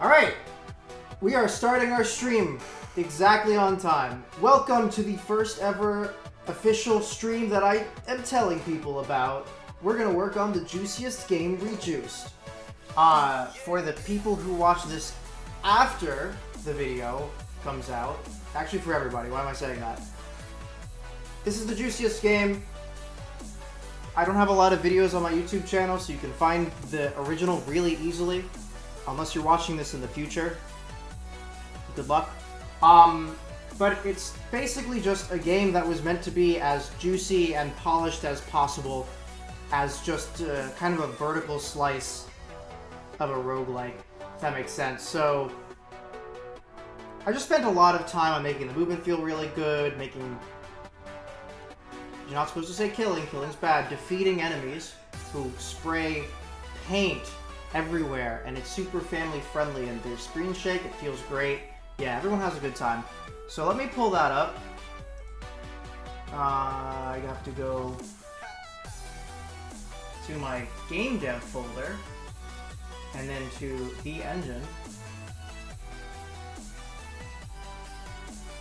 Alright, we are starting our stream exactly on time. Welcome to the first ever official stream that I am telling people about. We're gonna work on the juiciest game, Rejuiced. For the people who watch this after the video comes out, actually for everybody, why am I saying that? This is the juiciest game. I don't have a lot of videos on my YouTube channel, so you can find the original really easily. Unless you're watching this in the future. Good luck. But it's basically just a game that was meant to be as juicy and polished as possible, as just kind of a vertical slice of a roguelike, if that makes sense. So, I just spent a lot of time on making the movement feel really good, making... You're not supposed to say killing, killing's bad. Defeating enemies who spray paint everywhere, and it's super family friendly, and there's screen shake, it feels great. Yeah, everyone has a good time. So let me pull that up. I have to go to my game dev folder, and then to the engine.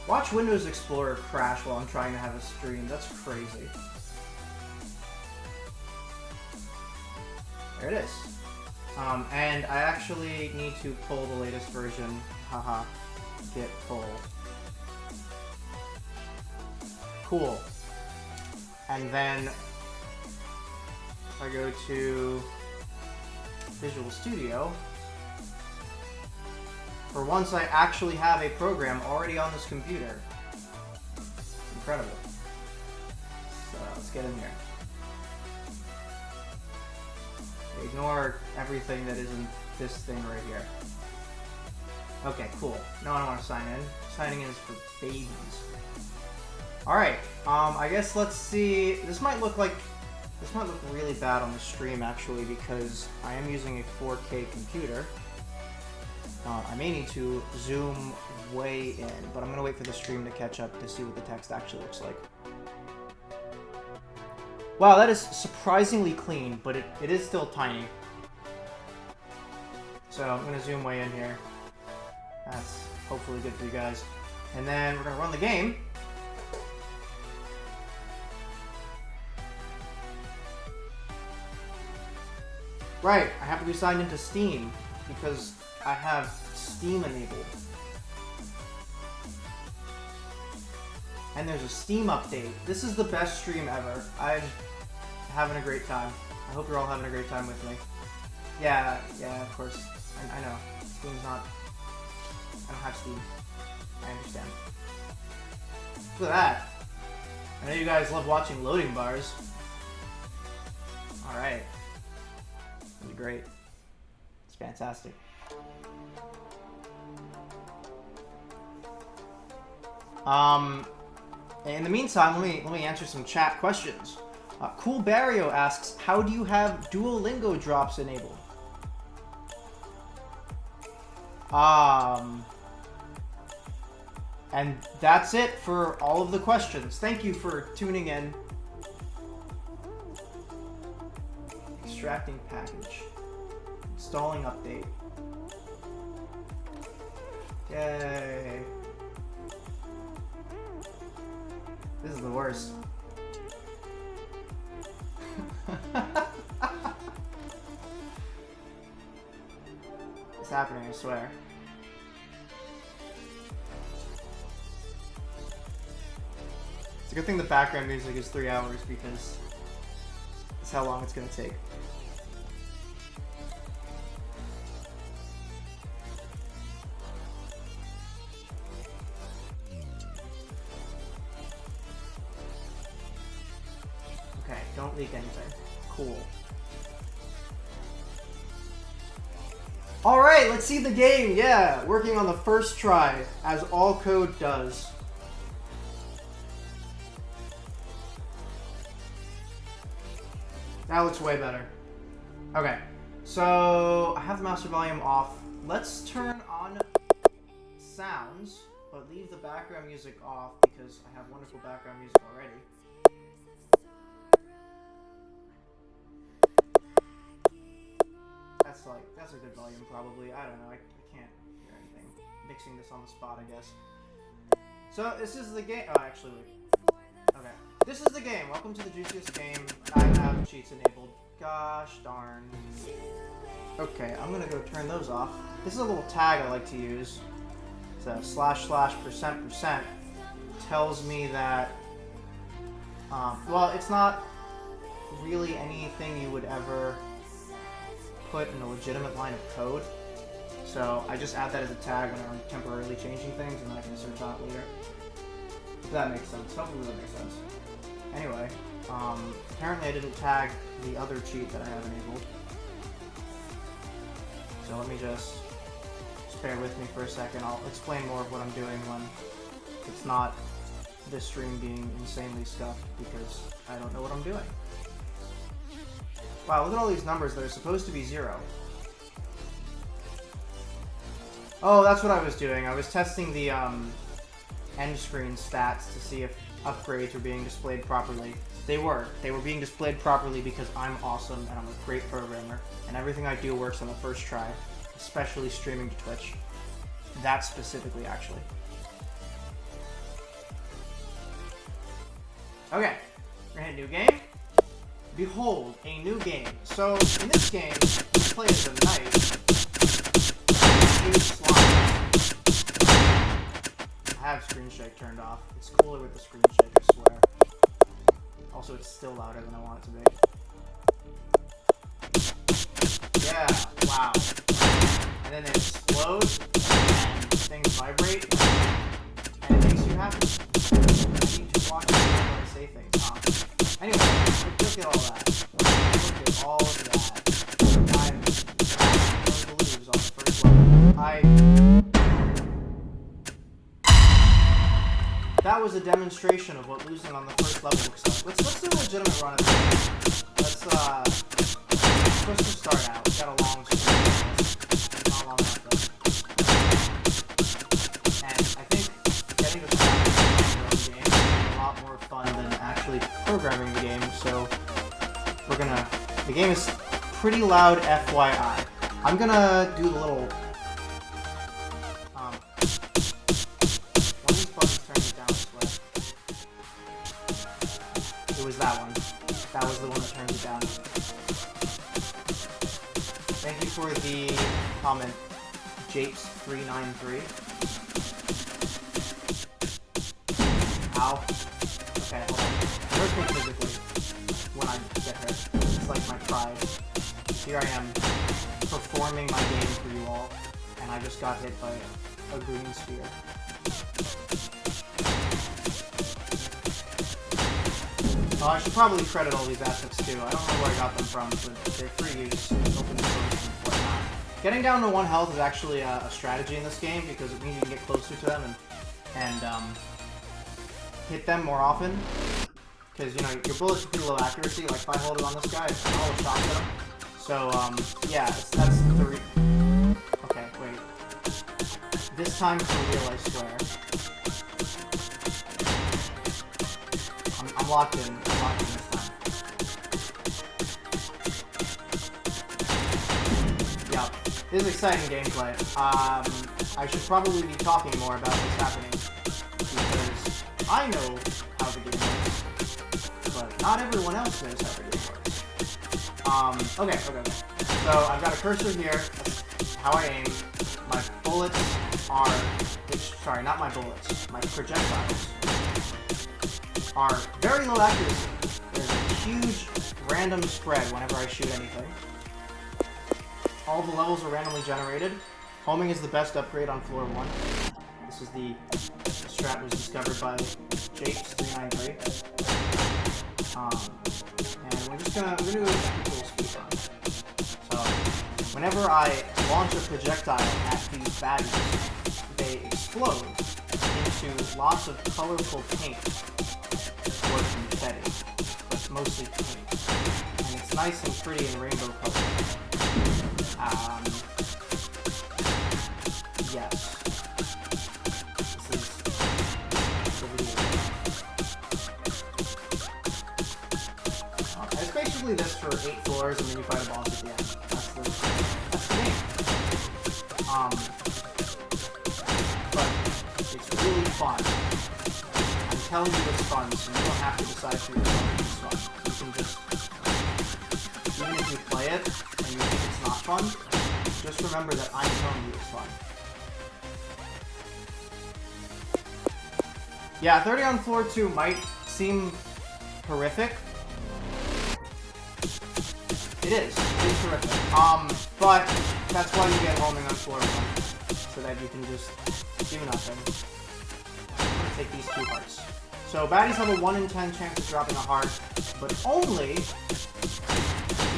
Watch Windows Explorer crash while I'm trying to have a stream. That's crazy. There it is. And I actually need to pull the latest version. Haha. Git pull. Cool. And then if I go to Visual Studio, for once I actually have a program already on this computer. It's incredible. So let's get in here. Ignore everything that isn't this thing right here. Okay, cool. No, I don't want to sign in. Signing in is for babies. Alright, I guess let's see. This might look really bad on the stream, actually, because I am using a 4K computer. I may need to zoom way in, but I'm going to wait for the stream to catch up to see what the text actually looks like. Wow, that is surprisingly clean, but it is still tiny. So I'm going to zoom way in here. That's hopefully good for you guys. And then we're going to run the game. Right, I have to be signed into Steam because I have Steam enabled. And there's a Steam update. This is the best stream ever. I'm having a great time. I hope you're all having a great time with me. Yeah, of course. I know. Steam's not... I don't have Steam. I understand. Look at that. I know you guys love watching loading bars. Alright. This is great. It's fantastic. In the meantime, let me answer some chat questions. Cool Barrio asks, how do you have Duolingo drops enabled? And that's it for all of the questions. Thank you for tuning in. Extracting package. Installing update. Yay. This is the worst. It's happening, I swear. It's a good thing the background music is 3 hours because that's how long it's gonna take. Okay, don't leak anything. Cool. Alright, let's see the game. Yeah, working on the first try, as all code does. That looks way better. Okay, so I have the master volume off. Let's turn on sounds, but leave the background music off because I have wonderful background music already. That's a good volume, probably. I don't know. I can't mixing this on the spot, I guess. So this is the game. Oh, actually, wait. Okay. This is the game. Welcome to the juiciest game. I have cheats enabled. Gosh darn. Okay, I'm gonna go turn those off. This is a little tag I like to use. It's a //%%. Tells me that, well, it's not really anything you would ever put in a legitimate line of code. So I just add that as a tag when I'm temporarily changing things, and then I can search on it later. If that makes sense. Hopefully that makes sense. Anyway, apparently I didn't tag the other cheat that I have enabled. So let me just bear with me for a second. I'll explain more of what I'm doing when it's not this stream being insanely scuffed, because I don't know what I'm doing. Wow, look at all these numbers that are supposed to be 0. Oh, that's what I was doing. I was testing the end screen stats to see if upgrades were being displayed properly. They were. They were being displayed properly because I'm awesome and I'm a great programmer, and everything I do works on the first try, especially streaming to Twitch. That specifically, actually. Okay, we're gonna hit new game. Behold, a new game. So, in this game, you play as a knight. I have screen shake turned off. It's cooler with the screen shake, I swear. Also, it's still louder than I want it to be. Yeah, wow. And then it explodes, and things vibrate, and it makes you happy. I need to watch it when I say things, huh? Anyway, look at all that. Look at all of that. I'm going to lose on the first level. That was a demonstration of what losing on the first level looks like. Let's do a legitimate run of this. Let's just start out. We've got a long stream. Not long enough though. And I think getting to practice in your own game is a lot more fun than actually programming the game, so the game is pretty loud, FYI. I'm gonna do the little, one of these buttons turns it down this way. It was that one. That was the one that turns it down. Thank you for the comment, Japes393. Ow. Okay, hold on. It hurts me physically when I get hurt. It's like my pride. Here I am, performing my game for you all, and I just got hit by a green sphere. I should probably credit all these assets too. I don't know where I got them from, but they're free use, open source, and whatnot. Getting down to 1 health is actually a strategy in this game, because it means you can get closer to them and hit them more often. Because, you know, your bullets are pretty low accuracy. Like, if I hold it on this guy, it's all a shot at him. So, yeah, that's the okay, wait. This time for real, I swear. I'm locked in. I'm locked in this time. Yeah, this is exciting gameplay. I should probably be talking more about what's happening, because I know how the game works, but not everyone else knows how the game works. Okay. So I've got a cursor here. That's how I aim. My bullets are, sorry, not my bullets. My projectiles are very low accuracy. There's a huge random spread whenever I shoot anything. All the levels are randomly generated. Homing is the best upgrade on floor 1. This is the strat was discovered by Japes393. And we're gonna do a quick little speed run. So, whenever I launch a projectile at these baddies, they explode into lots of colorful paint or confetti, but mostly paint. And it's nice and pretty in rainbow color. Yes. This is the video. It's basically this for 8 floors, and then you fight a boss at the end. That's the game. fun. I'm telling you it's fun, so you don't have to decide for yourself if it's fun. You can just, even if you play it and you think it's not fun, just remember that I'm telling you it's fun. Yeah, 30 on floor 2 might seem horrific. It is horrific. But that's why you get homing on floor 1, so that you can just do nothing. I'm gonna take these 2 hearts. So baddies have a 1 in 10 chance of dropping a heart, but only if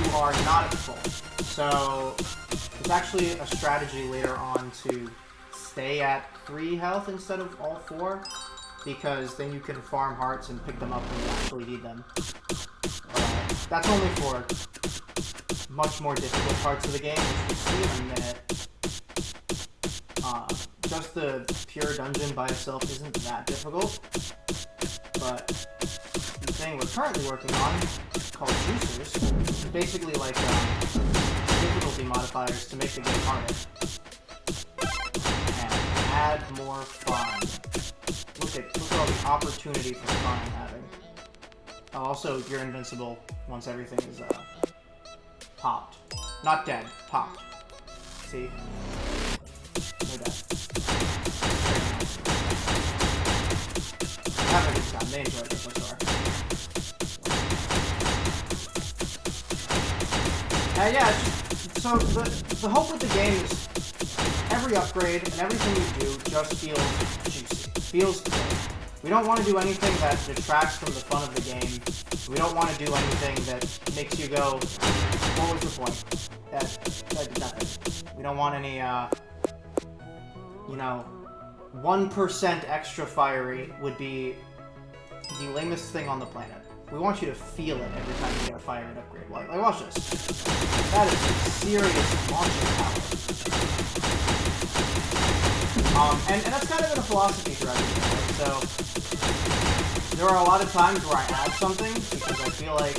you are not at full. So there's actually a strategy later on to stay at 3 health instead of all 4, because then you can farm hearts and pick them up when you actually need them. That's only for much more difficult parts of the game, which we'll see in a minute. Just the pure dungeon by itself isn't that difficult, but the thing we're currently working on, called Juicers, is basically like difficulty modifiers to make the game harder. And add more fun. Look at all the opportunity for fun I'm having. Also, you're invincible once everything is popped. Not dead, popped. See? No death. Have a good time. They enjoyed it so far. Yeah, so the hope with the game is every upgrade and everything you do just feels juicy. Feels good. We don't want to do anything that detracts from the fun of the game. We don't want to do anything that makes you go, what was the point? That did nothing. We don't want any, 1% extra fire rate would be the lamest thing on the planet. We want you to feel it every time you get a fire rate upgrade. Like watch this. That is serious launching power. And that's kind of been a philosophy throughout the game, right? So, there are a lot of times where I add something because I feel like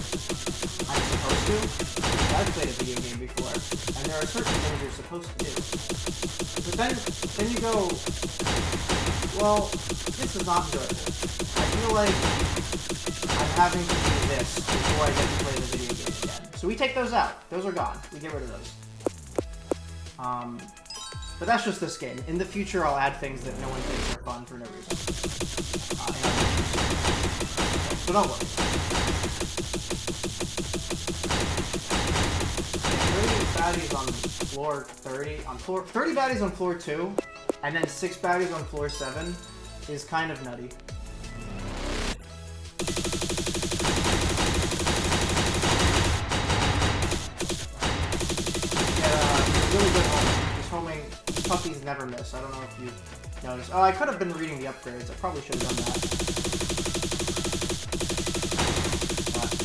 I'm supposed to. I've played a video game before, and there are certain things you're supposed to do. But then you go, well, this is not good. I feel like I'm having to do this before I get to play the video game again. So we take those out. Those are gone. We get rid of those. But that's just this game. In the future, I'll add things that no one thinks are fun for no reason. So don't worry. 30 baddies on floor 30. 30 baddies on floor 2, and then 6 baddies on floor 7 is kind of nutty. Really good homing. These puppies never miss. I don't know if you noticed. Oh, I could have been reading the upgrades. I probably should have done that.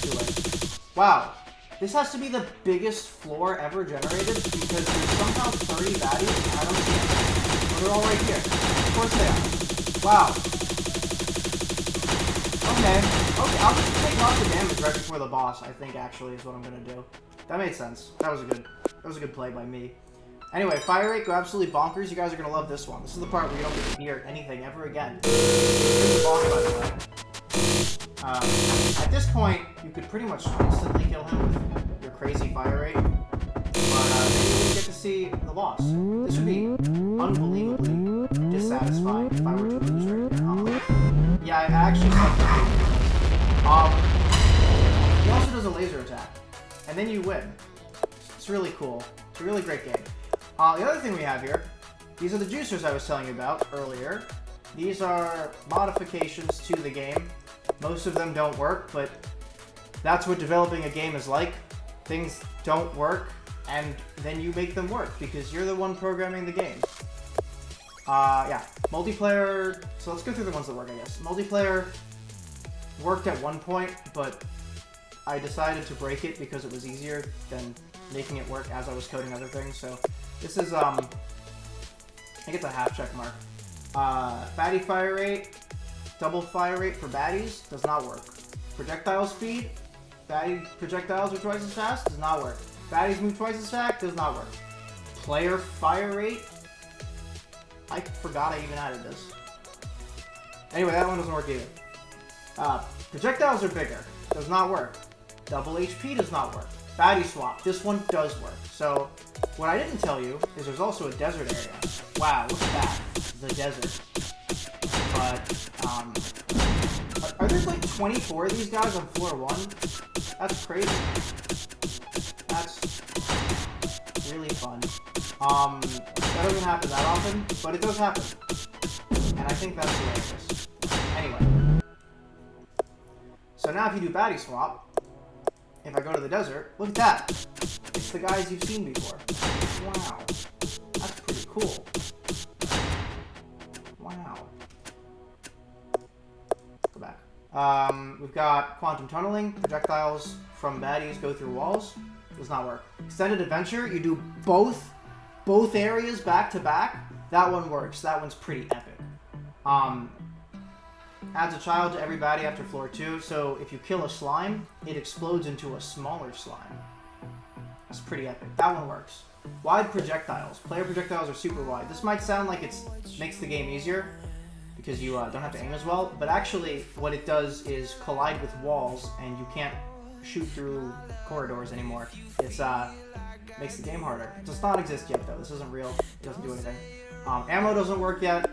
Too late. Wow. This has to be the biggest floor ever generated because there's somehow 30 baddies and I don't see them. But they're all right here. Of course they are. Wow. Okay, I'll just take lots of damage right before the boss, I think, actually, is what I'm gonna do. That made sense. That was a good play by me. Anyway, fire rate go absolutely bonkers. You guys are gonna love this one. This is the part where you don't get to hear anything ever again. Here's the boss, by the way. At this point, you could pretty much instantly kill him with your crazy fire rate. But then you wouldn't get to see the boss. This would be unbelievably dissatisfying if I were to lose right here. Yeah, I actually saw that. He also does a laser attack. And then you win. It's really cool. It's a really great game. The other thing we have here, these are the juicers I was telling you about earlier. These are modifications to the game. Most of them don't work, but that's what developing a game is like. Things don't work, and then you make them work, because you're the one programming the game. Yeah. Multiplayer, so let's go through the ones that work, I guess. Multiplayer worked at one point, but I decided to break it because it was easier than making it work as I was coding other things. So this is, I think it's a half check mark. Baddie fire rate, double fire rate for baddies, does not work. Projectile speed, baddie projectiles are twice as fast, does not work. Baddies move twice as fast, does not work. Player fire rate, I forgot I even added this. Anyway, that one doesn't work either. Projectiles are bigger. Does not work. Double HP does not work. Baddie swap. This one does work. So, what I didn't tell you is there's also a desert area. Wow, look at that. The desert. But, are there like 24 of these guys on floor 1? That's crazy. That's really fun. That doesn't happen that often, but it does happen. And I think that's hilarious. Anyway. So now if you do baddie swap, if I go to the desert, look at that. It's the guys you've seen before. Wow. That's pretty cool. Wow. Go back. We've got quantum tunneling. Projectiles from baddies go through walls. Does not work. Extended adventure, you do both areas back to back. That one works. That one's pretty epic. Adds a child to every baddie after floor 2, so if you kill a slime, it explodes into a smaller slime. That's pretty epic. That one works. Wide projectiles. Player projectiles are super wide. This might sound like it makes the game easier, because you don't have to aim as well, but actually what it does is collide with walls, and you can't shoot through corridors anymore. It's makes the game harder. It does not exist yet though. This isn't real. It doesn't do anything. Ammo doesn't work yet.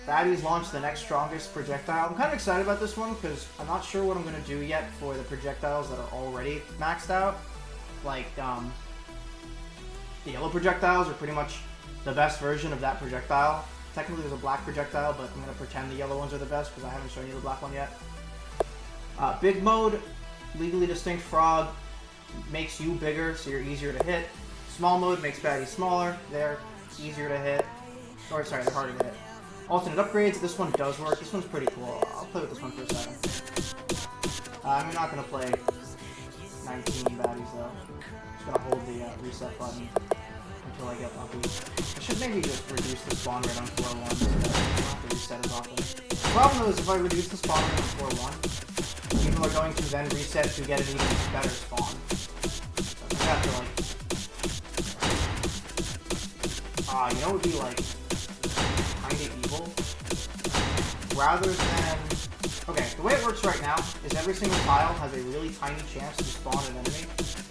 Baddies launch the next strongest projectile. I'm kind of excited about this one because I'm not sure what I'm going to do yet for the projectiles that are already maxed out. Like, the yellow projectiles are pretty much the best version of that projectile. Technically there's a black projectile, but I'm going to pretend the yellow ones are the best because I haven't shown you the black one yet. Big mode, legally distinct frog, makes you bigger so you're easier to hit. Small mode makes baddies smaller, they're easier to hit. Or sorry, they're harder to hit. Alternate upgrades, this one does work. This one's pretty cool. I'll play with this one for a second. I'm not going to play 19 baddies though. I'm just going to hold the reset button until I get lucky. I should maybe just reduce the spawn rate on floor 1 so that I don't have to reset as often. The problem though is if I reduce the spawn rate on floor 1, people are going to then reset to get an even better spawn. So I have to like... you know what would be like kinda evil? Rather than... Okay, the way it works right now is every single tile has a really tiny chance to spawn an enemy.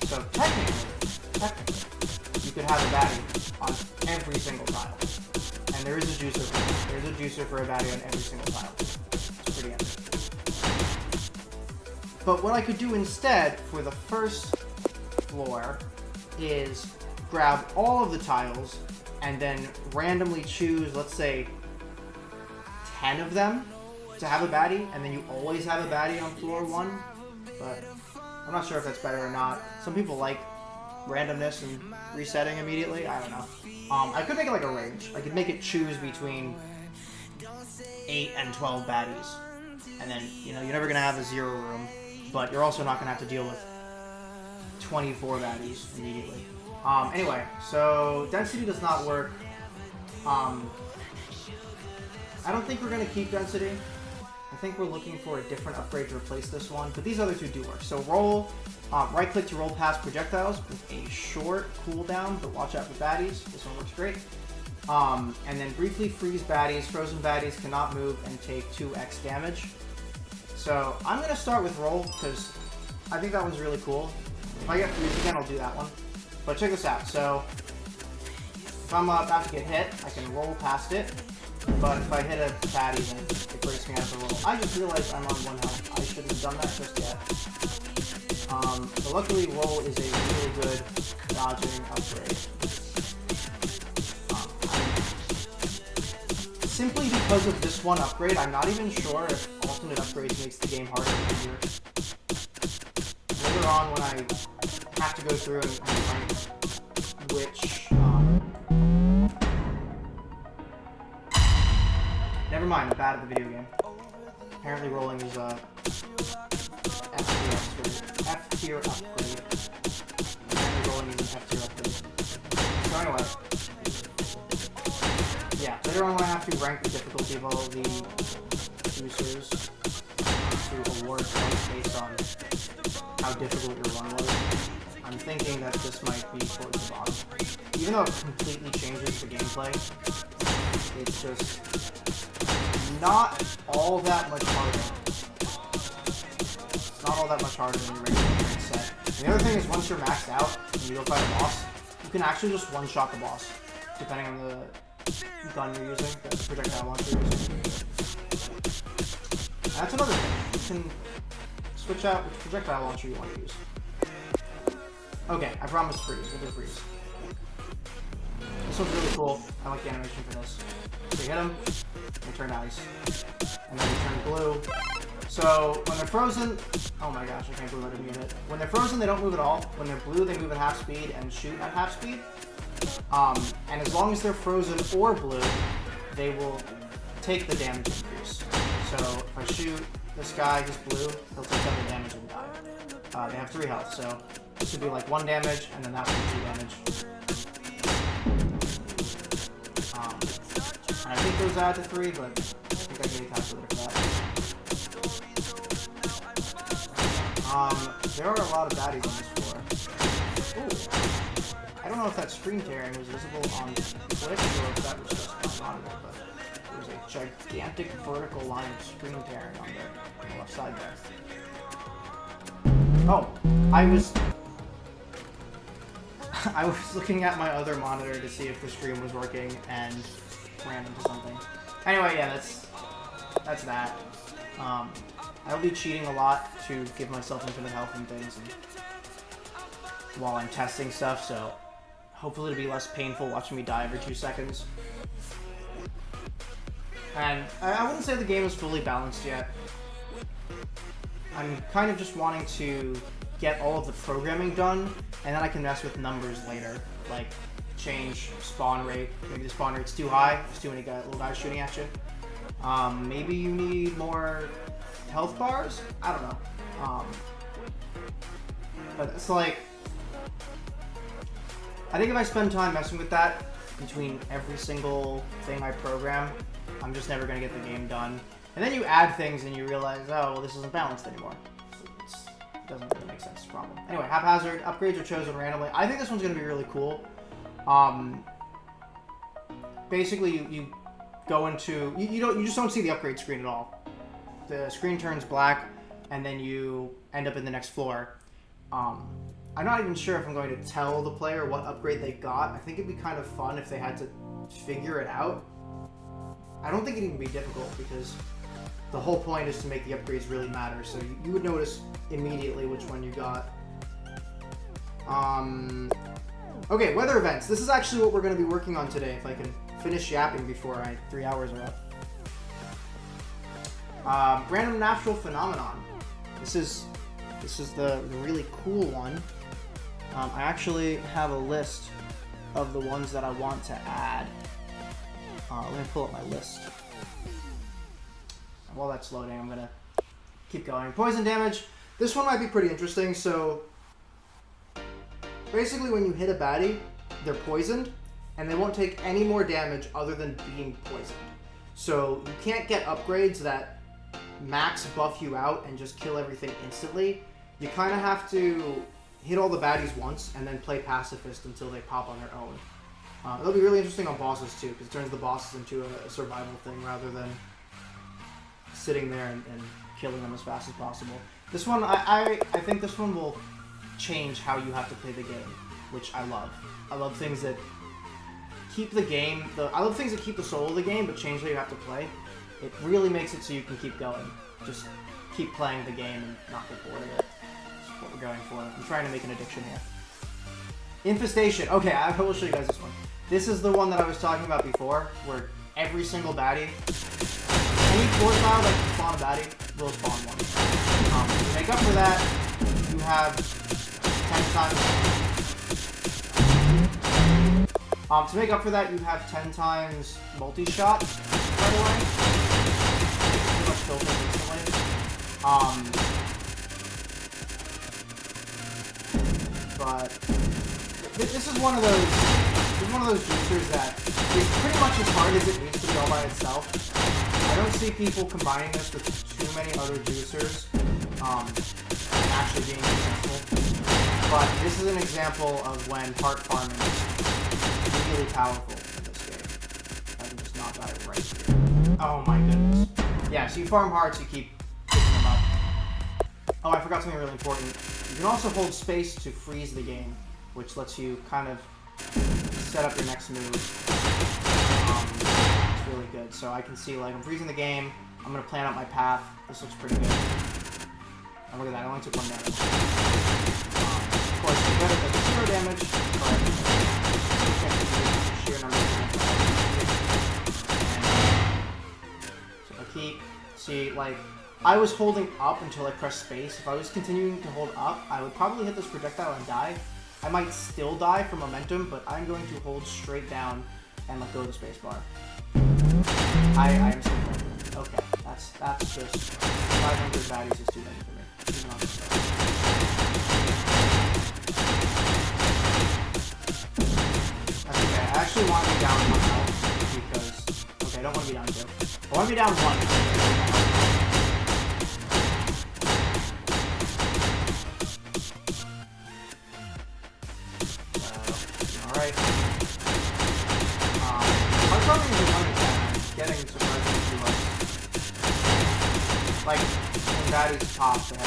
So technically, you could have a baddie on every single tile. And there is a juicer for this. There's a juicer for a baddie on every single tile. It's pretty epic. But what I could do instead for the first floor is grab all of the tiles and then randomly choose, let's say, 10 of them to have a baddie, and then you always have a baddie on floor 1. But I'm not sure if that's better or not. Some people like randomness and resetting immediately. I don't know. I could make it like a range. I could make it choose between 8 and 12 baddies. And then, you know, you're never going to have a 0 room, but you're also not going to have to deal with 24 baddies immediately. Anyway, so density does not work. I don't think we're going to keep density. I think we're looking for a different upgrade to replace this one, but these other two do work. So roll, right click to roll past projectiles with a short cooldown, but watch out for baddies. This one works great. And then briefly freeze baddies. Frozen baddies cannot move and take 2x damage. So I'm going to start with roll because I think that one's really cool. If I get freeze again, I'll do that one. But check this out. So if I'm about to get hit, I can roll past it. But if I hit a baddie, then it breaks me out of the roll. I just realized I'm on 1 health. I shouldn't have done that just yet. But luckily, roll is a really good dodging upgrade. Simply because of this one upgrade, I'm not even sure if alternate upgrades makes the game harder or easier. Later on, when I have to go through and find which... Never mind, I'm bad at the video game. Apparently rolling is a F-tier upgrade. Apparently rolling is an F-tier upgrade. So anyway. Yeah, later on when I have to rank the difficulty of all of the boosters to award points based on how difficult your run was, I'm thinking that this might be towards the bottom. Even though it completely changes the gameplay, It's just not all that much harder. It's not all that much harder than your regular set. And the other thing is, once you're maxed out and you go fight a boss, you can actually just one-shot the boss, depending on the gun you're using, the projectile launcher you're using. And that's another thing. You can switch out which projectile launcher you want to use. Okay, I promise freeze. We'll do freeze. This one's really cool. I like the animation for this. So you hit them, they turn ice. And then they turn blue. So when they're frozen, oh my gosh, I can't believe I didn't mute it. When they're frozen, they don't move at all. When they're blue, they move at half speed and shoot at half speed. And as long as they're frozen or blue, they will take the damage increase. So if I shoot this guy, just blue, he'll take 7 damage and die. They have 3 health, so this would be like 1 damage, and then that would be 2 damage. And I think those add to 3, but I think I can get a calculator for that. There are a lot of baddies on this floor. Ooh. I don't know if that screen tearing was visible on Twitch or if that was just on monitor, but there was a gigantic vertical line of screen tearing on the left side there. Oh, I was looking at my other monitor to see if the stream was working and ran into something. Anyway, yeah, that's that. I'll be cheating a lot to give myself infinite health and things while I'm testing stuff, so hopefully it'll be less painful watching me die every 2 seconds. And I wouldn't say the game is fully balanced yet. I'm kind of just wanting to get all of the programming done, and then I can mess with numbers later, like change spawn rate. Maybe the spawn rate's too high, there's too many little guys shooting at you. Maybe you need more health bars? I don't know. But it's like, I think if I spend time messing with that between every single thing I program, I'm just never going to get the game done. And then you add things and you realize, oh, well, this isn't balanced anymore. It doesn't really make sense. It's a problem. Anyway, haphazard upgrades are chosen randomly. I think this one's going to be really cool. Basically, you go into you just don't see the upgrade screen at all. The screen turns black, and then you end up in the next floor. I'm not even sure if I'm going to tell the player what upgrade they got. I think it'd be kind of fun if they had to figure it out. I don't think it'd even be difficult because the whole point is to make the upgrades really matter. So you would notice immediately which one you got. Okay, weather events. This is actually what we're going to be working on today, if I can finish yapping before 3 hours are up. Random natural phenomenon. This is the really cool one. I actually have a list of the ones that I want to add. Let me pull up my list. While that's loading, I'm gonna keep going. Poison damage. This one might be pretty interesting. So basically, when you hit a baddie, they're poisoned, and they won't take any more damage other than being poisoned. So you can't get upgrades that max buff you out and just kill everything instantly. You kind of have to hit all the baddies once and then play pacifist until they pop on their own. It'll be really interesting on bosses too, because it turns the bosses into a survival thing rather than sitting there and killing them as fast as possible. This one, I think this one will change how you have to play the game, which I love. I love things that keep the game, I love things that keep the soul of the game, but change how you have to play. It really makes it so you can keep going. Just keep playing the game and not get bored of it. That's what we're going for. I'm trying to make an addiction here. Infestation. Okay, I will show you guys this one. This is the one that I was talking about before, where every single baddie, any floor tile that can spawn a baddie, will spawn one. To make up for that, you have 10 times... to make up for that, you have 10 times multi-shot, by the way. Pretty much killed him instantly. But this is one of those juicers that is pretty much as hard as it needs to be all by itself. I don't see people combining this with too many other juicers and actually being successful. But this is an example of when heart farming is really powerful in this game. I can just knock Got it right here. Oh my goodness. Yeah, so you farm hard, so you keep picking them up. Oh, I forgot something really important. You can also hold space to freeze the game, which lets you kind of set up your next move. It's really good. So I can see, like, I'm freezing the game. I'm going to plan out my path. This looks pretty good. And look at that. I only took 1 damage. Of course, it's better than 0 damage, but sheer number of damage. So if I keep... See, like, I was holding up until I pressed space. If I was continuing to hold up, I would probably hit this projectile and die. I might still die from momentum, but I'm going to hold straight down and let go of the spacebar. I am still dead. Okay, that's just 500 baddies is too many for me. Even on this stuff. That's okay. I actually want to be down 1 health because okay, I don't want to be down 2. I want to be down 1. Like, when baddies pop, they have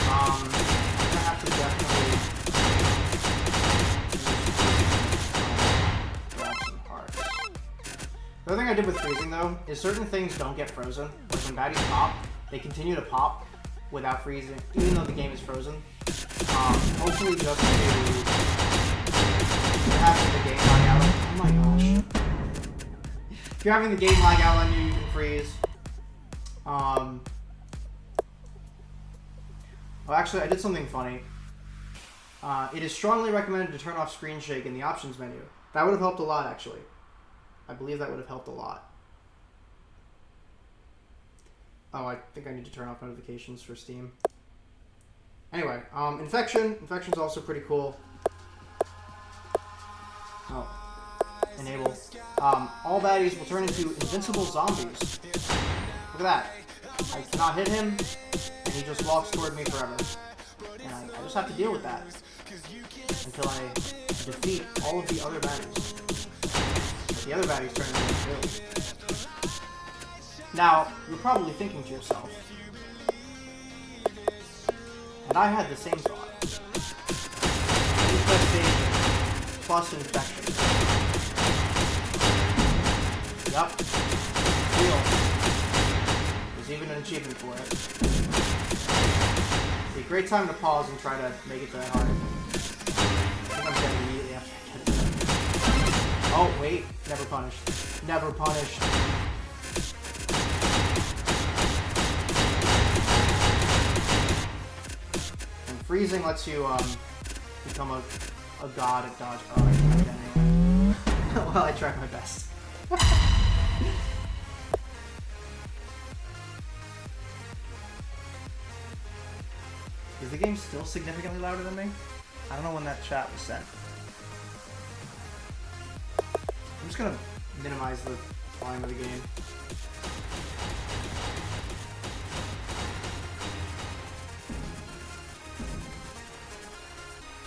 I'm gonna have to definitely grab some hearts. The other thing I did with freezing, though, is certain things don't get frozen. Like when baddies pop, they continue to pop without freezing, even though the game is frozen. Hopefully just to having the game lag out. Oh my gosh. If you're having the game lag out on you, you can freeze. Oh, actually, I did something funny. It is strongly recommended to turn off screen shake in the options menu. That would have helped a lot, actually. I believe that would have helped a lot. Oh, I think I need to turn off notifications for Steam. Anyway, Infection. Infection's also pretty cool. Oh. Enable. All baddies will turn into invincible zombies. Look at that. I cannot hit him, and he just walks toward me forever. And I just have to deal with that. Until I defeat all of the other baddies. The other baddies turn into kills. Now, you're probably thinking to yourself, and I had the same thought. Infestation plus infection. Yup. Real. There's even an achievement for it. It's a great time to pause and try to make it to that hard. I think I'm dead immediately after I get it. Oh, wait. Never punished. Never punished. Freezing lets you become a god at dodge. Oh, I tried that anyway. Well, I tried my best. Is the game still significantly louder than me? I don't know when that chat was sent. I'm just gonna minimize the volume of the game.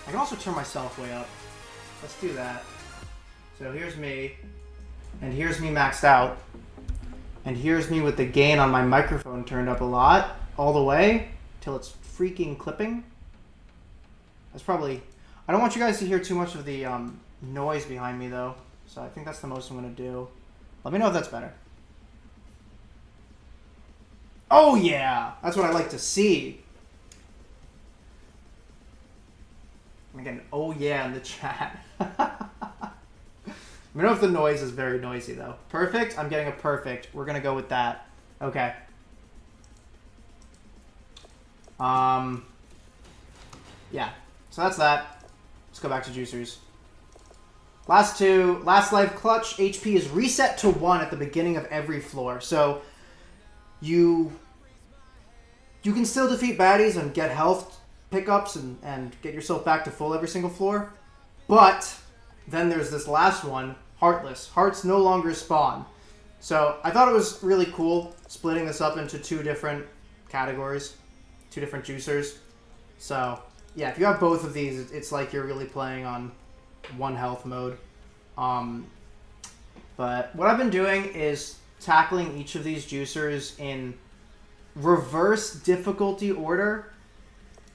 I can also turn myself way up. Let's do that. So here's me, and here's me maxed out, and here's me with the gain on my microphone turned up a lot, all the way, till it's freaking clipping. That's probably... I don't want you guys to hear too much of the noise behind me, though, so I think that's the most I'm going to do. Let me know if that's better. Oh yeah! That's what I like to see. Again, oh yeah in the chat. Let me know if the noise is very noisy, though. Perfect? I'm getting a perfect. We're going to go with that. Okay. Yeah. So that's that. Let's go back to juicers. Last two. Last life clutch. HP is reset to 1 at the beginning of every floor. So you can still defeat baddies and get health pickups and get yourself back to full every single floor. But then there's this last one Heartless. Hearts no longer spawn. So I thought it was really cool splitting this up into 2 different categories, 2 different juicers. So yeah, if you have both of these, it's like you're really playing on 1 health mode. But what I've been doing is tackling each of these juicers in reverse difficulty order.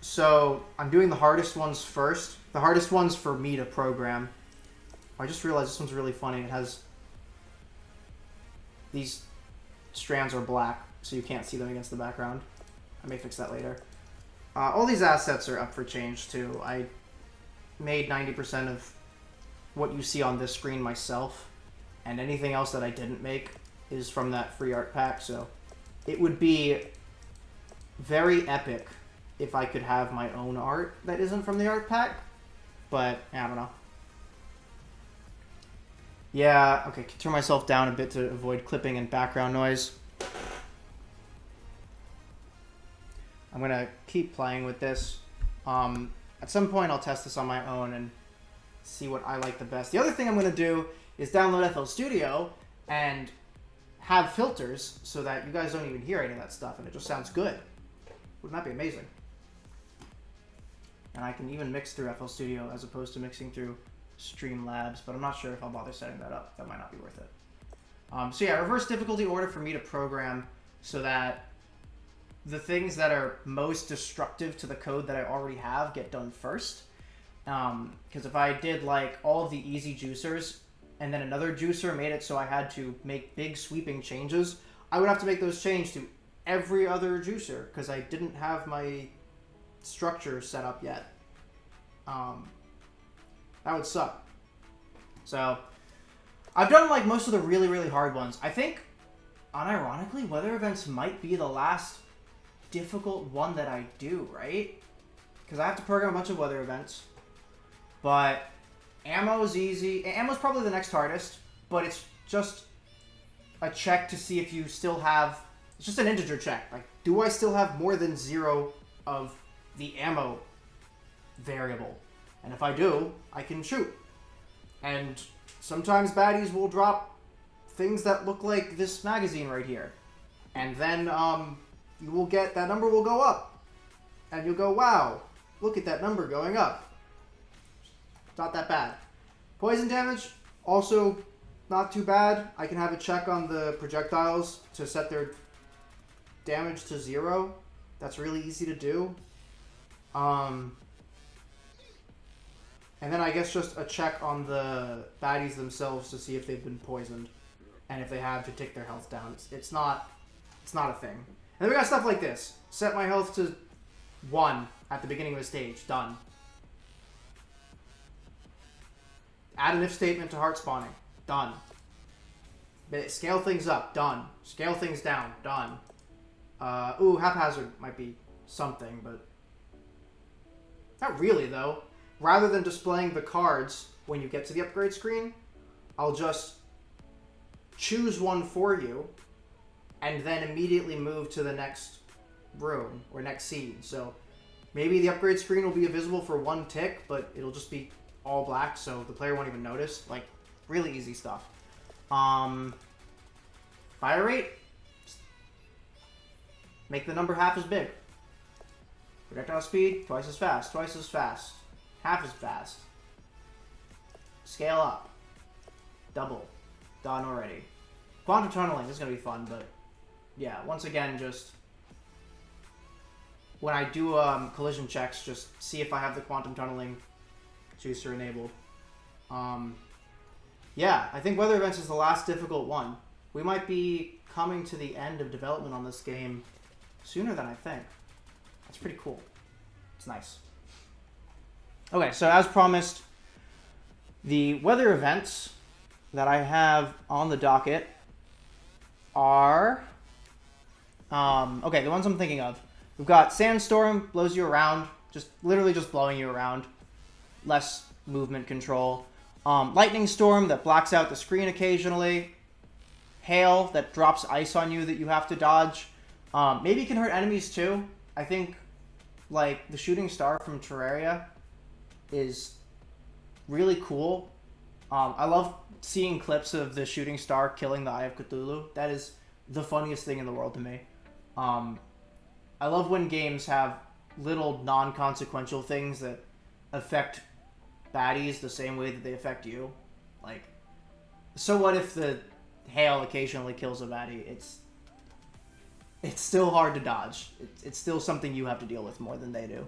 So I'm doing the hardest ones first. The hardest ones for me to program. I just realized this one's really funny. It has... These strands are black, so you can't see them against the background. I may fix that later. All these assets are up for change, too. I made 90% of what you see on this screen myself, and anything else that I didn't make is from that free art pack, so it would be very epic if I could have my own art that isn't from the art pack, but I don't know. Yeah, okay, turn myself down a bit to avoid clipping and background noise. I'm going to keep playing with this. At some point, I'll test this on my own and see what I like the best. The other thing I'm going to do is download FL Studio and have filters so that you guys don't even hear any of that stuff and it just sounds good. Wouldn't that be amazing? And I can even mix through FL Studio as opposed to mixing through Streamlabs, but I'm not sure if I'll bother setting that up. That might not be worth it. So yeah, reverse difficulty order for me to program so that the things that are most destructive to the code that I already have get done first. Because if I did like all of the easy juicers and then another juicer made it so I had to make big sweeping changes, I would have to make those changes to every other juicer because I didn't have my structure set up yet. That would suck. So I've done like most of the really, really hard ones. I think, unironically, weather events might be the last difficult one that I do, right? Because I have to program a bunch of weather events. But ammo is easy. Ammo's probably the next hardest, but it's just a check to see if you still have... It's just an integer check. Like, do I still have more than 0 of the ammo variable? And if I do, I can shoot. And sometimes baddies will drop things that look like this magazine right here. And then you will get, that number will go up. And you'll go, wow, look at that number going up. It's not that bad. Poison damage, also not too bad. I can have a check on the projectiles to set their damage to 0. That's really easy to do. And then I guess just a check on the baddies themselves to see if they've been poisoned. And if they have, to take their health down. It's not a thing. And then we got stuff like this. Set my health to 1 at the beginning of the stage. Done. Add an if statement to heart spawning. Done. Scale things up. Done. Scale things down. Done. Ooh, haphazard might be something, but... Not really, though. Rather than displaying the cards when you get to the upgrade screen, I'll just choose one for you and then immediately move to the next room or next scene. So maybe the upgrade screen will be visible for 1 tick, but it'll just be all black, so the player won't even notice. Like, really easy stuff. Fire rate, make the number half as big. Projectile speed, twice as fast, half as fast. Scale up. Double. Done already. Quantum tunneling, this is going to be fun, but yeah, once again, just when I do collision checks, just see if I have the quantum tunneling juicer enabled. Yeah, I think weather events is the last difficult one. We might be coming to the end of development on this game sooner than I think. That's pretty cool. It's nice. Okay, so as promised, the weather events that I have on the docket are... okay, the ones I'm thinking of. We've got Sandstorm, blows you around, literally just blowing you around. Less movement control. Lightning Storm that blacks out the screen occasionally. Hail that drops ice on you that you have to dodge. Maybe it can hurt enemies too. I think, like, the Shooting Star from Terraria is really cool I love seeing clips of the shooting star killing the Eye of Cthulhu. That is the funniest thing in the world to me. I love when games have little non-consequential things that affect baddies the same way that they affect you. Like, so what if the hail occasionally kills a baddie? It's still hard to dodge. It's still something you have to deal with more than they do.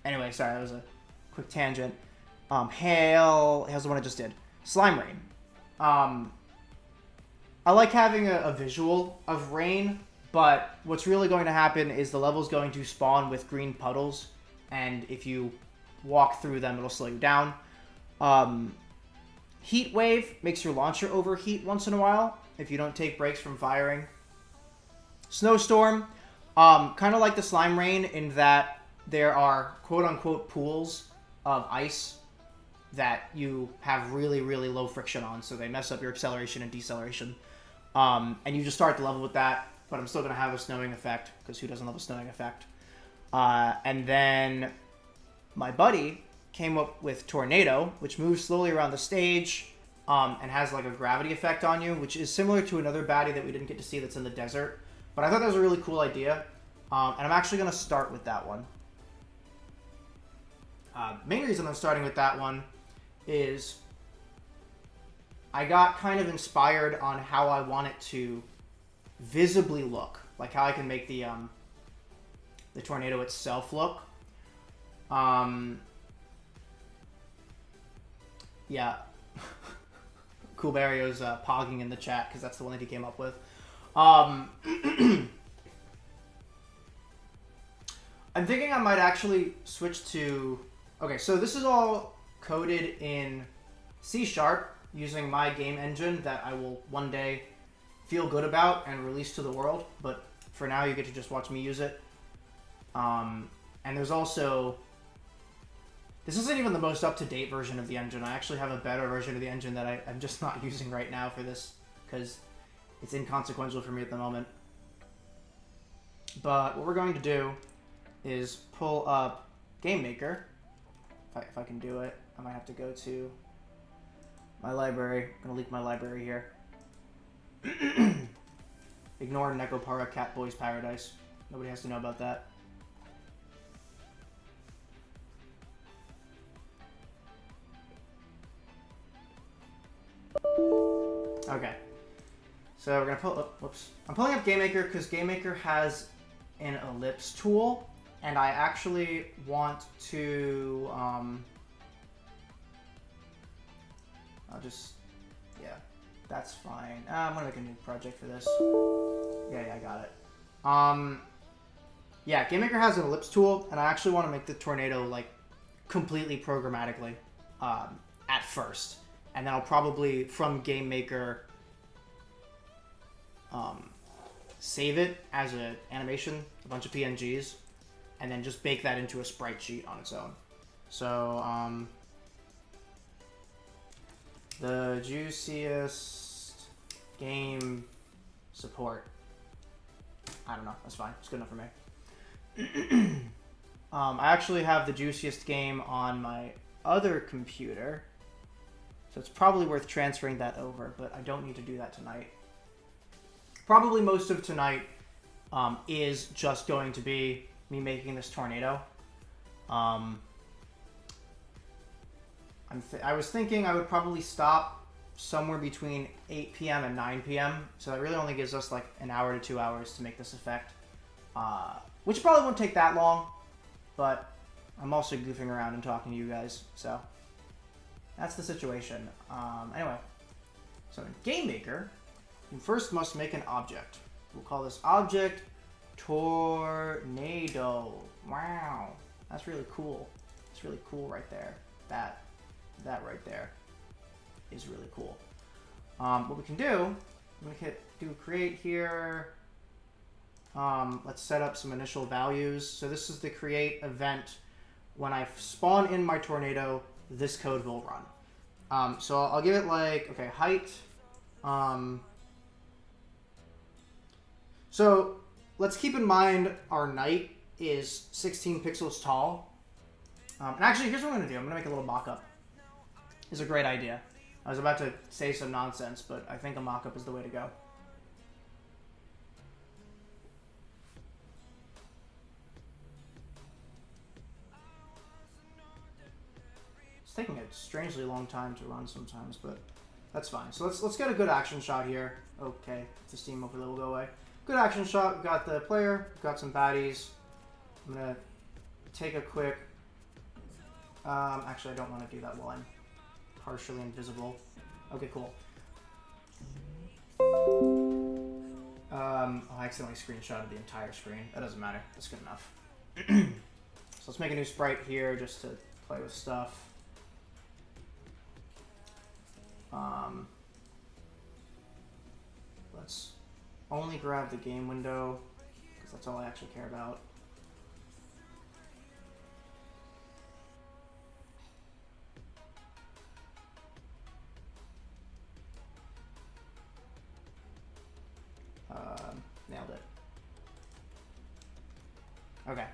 Anyway, sorry, that was a quick tangent. Hail's the one I just did. Slime Rain. I like having a visual of rain, but what's really going to happen is the level's going to spawn with green puddles, and if you walk through them, it'll slow you down. Heat Wave makes your launcher overheat once in a while if you don't take breaks from firing. Snowstorm, kind of like the Slime Rain in that there are quote-unquote pools of ice that you have really, really low friction on, so they mess up your acceleration and deceleration. And you just start the level with that, but I'm still going to have a snowing effect, because who doesn't love a snowing effect? And then my buddy came up with Tornado, which moves slowly around the stage and has like a gravity effect on you, which is similar to another baddie that we didn't get to see that's in the desert. But I thought that was a really cool idea, and I'm actually going to start with that one. Main reason I'm starting with that one is I got kind of inspired on how I want it to visibly look, like how I can make the tornado itself look. Yeah. Coolbarrio's pogging in the chat because that's the one that he came up with. I'm thinking I might actually switch to... Okay, so this is all coded in C# using my game engine that I will one day feel good about and release to the world, but for now you get to just watch me use it. And there's also... This isn't even the most up-to-date version of the engine. I actually have a better version of the engine that I'm just not using right now for this, because it's inconsequential for me at the moment. But what we're going to do is pull up GameMaker. If I can do it, I might have to go to my library. I'm going to leak my library here. Ignore Nekopara Catboy's Paradise. Nobody has to know about that. Okay. So we're going to pull... Oh, whoops. I'm pulling up GameMaker because GameMaker has an ellipse tool. And I actually want to... I'll just... Yeah. That's fine. I'm going to make a new project for this. Yeah, I got it. Yeah, GameMaker has an ellipse tool. And I actually want to make the tornado, like, completely programmatically at first. And then I'll probably, from GameMaker, save it as an animation, a bunch of PNGs, and then just bake that into a sprite sheet on its own. So, the juiciest game support. I don't know. That's fine. It's good enough for me. I actually have the juiciest game on my other computer. So it's probably worth transferring that over, but I don't need to do that tonight. Probably most of tonight is just going to be me making this tornado. I was thinking I would probably stop somewhere between 8 p.m. and 9 p.m. So that really only gives us like an hour to 2 hours to make this effect. Which probably won't take that long, but I'm also goofing around and talking to you guys, so... That's the situation. Anyway, so in GameMaker, you first must make an object. We'll call this object Tornado. Wow, that's really cool. It's really cool right there. That right there is really cool. What we can do, we can do create here. Let's set up some initial values. So this is the create event. When I spawn in my tornado, this code will run. So I'll give it like, okay, height. So let's keep in mind our knight is 16 pixels tall. And actually, here's what I'm going to do. I'm going to make a little mock-up. is a great idea. I was about to say some nonsense, but I think a mock-up is the way to go. It's taking a strangely long time to run sometimes, but that's fine. So let's get a good action shot here. Okay, the steam overlay will go away. Good action shot. We've got the player. We've got some baddies. I'm gonna take a quick. Actually, I don't want to do that while I'm partially invisible. Okay, cool. I accidentally screenshotted the entire screen. That doesn't matter. That's good enough. So let's make a new sprite here just to play with stuff. Let's only grab the game window because that's all I actually care about. Nailed it. Okay.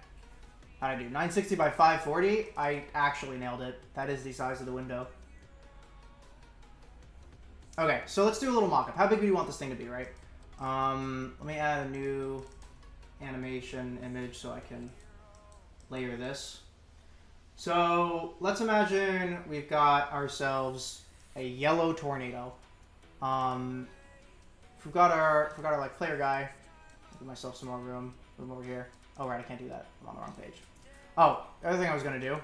How'd I do? 960 by 540? I actually nailed it. That is the size of the window. Okay, so let's do a little mock-up. How big do you want this thing to be, right? Let me add a new animation image so I can layer this. So let's imagine we've got ourselves a yellow tornado. We've got our like player guy. Give myself some more room over here. Oh right, I can't do that. I'm on the wrong page. Oh, the other thing I was gonna do.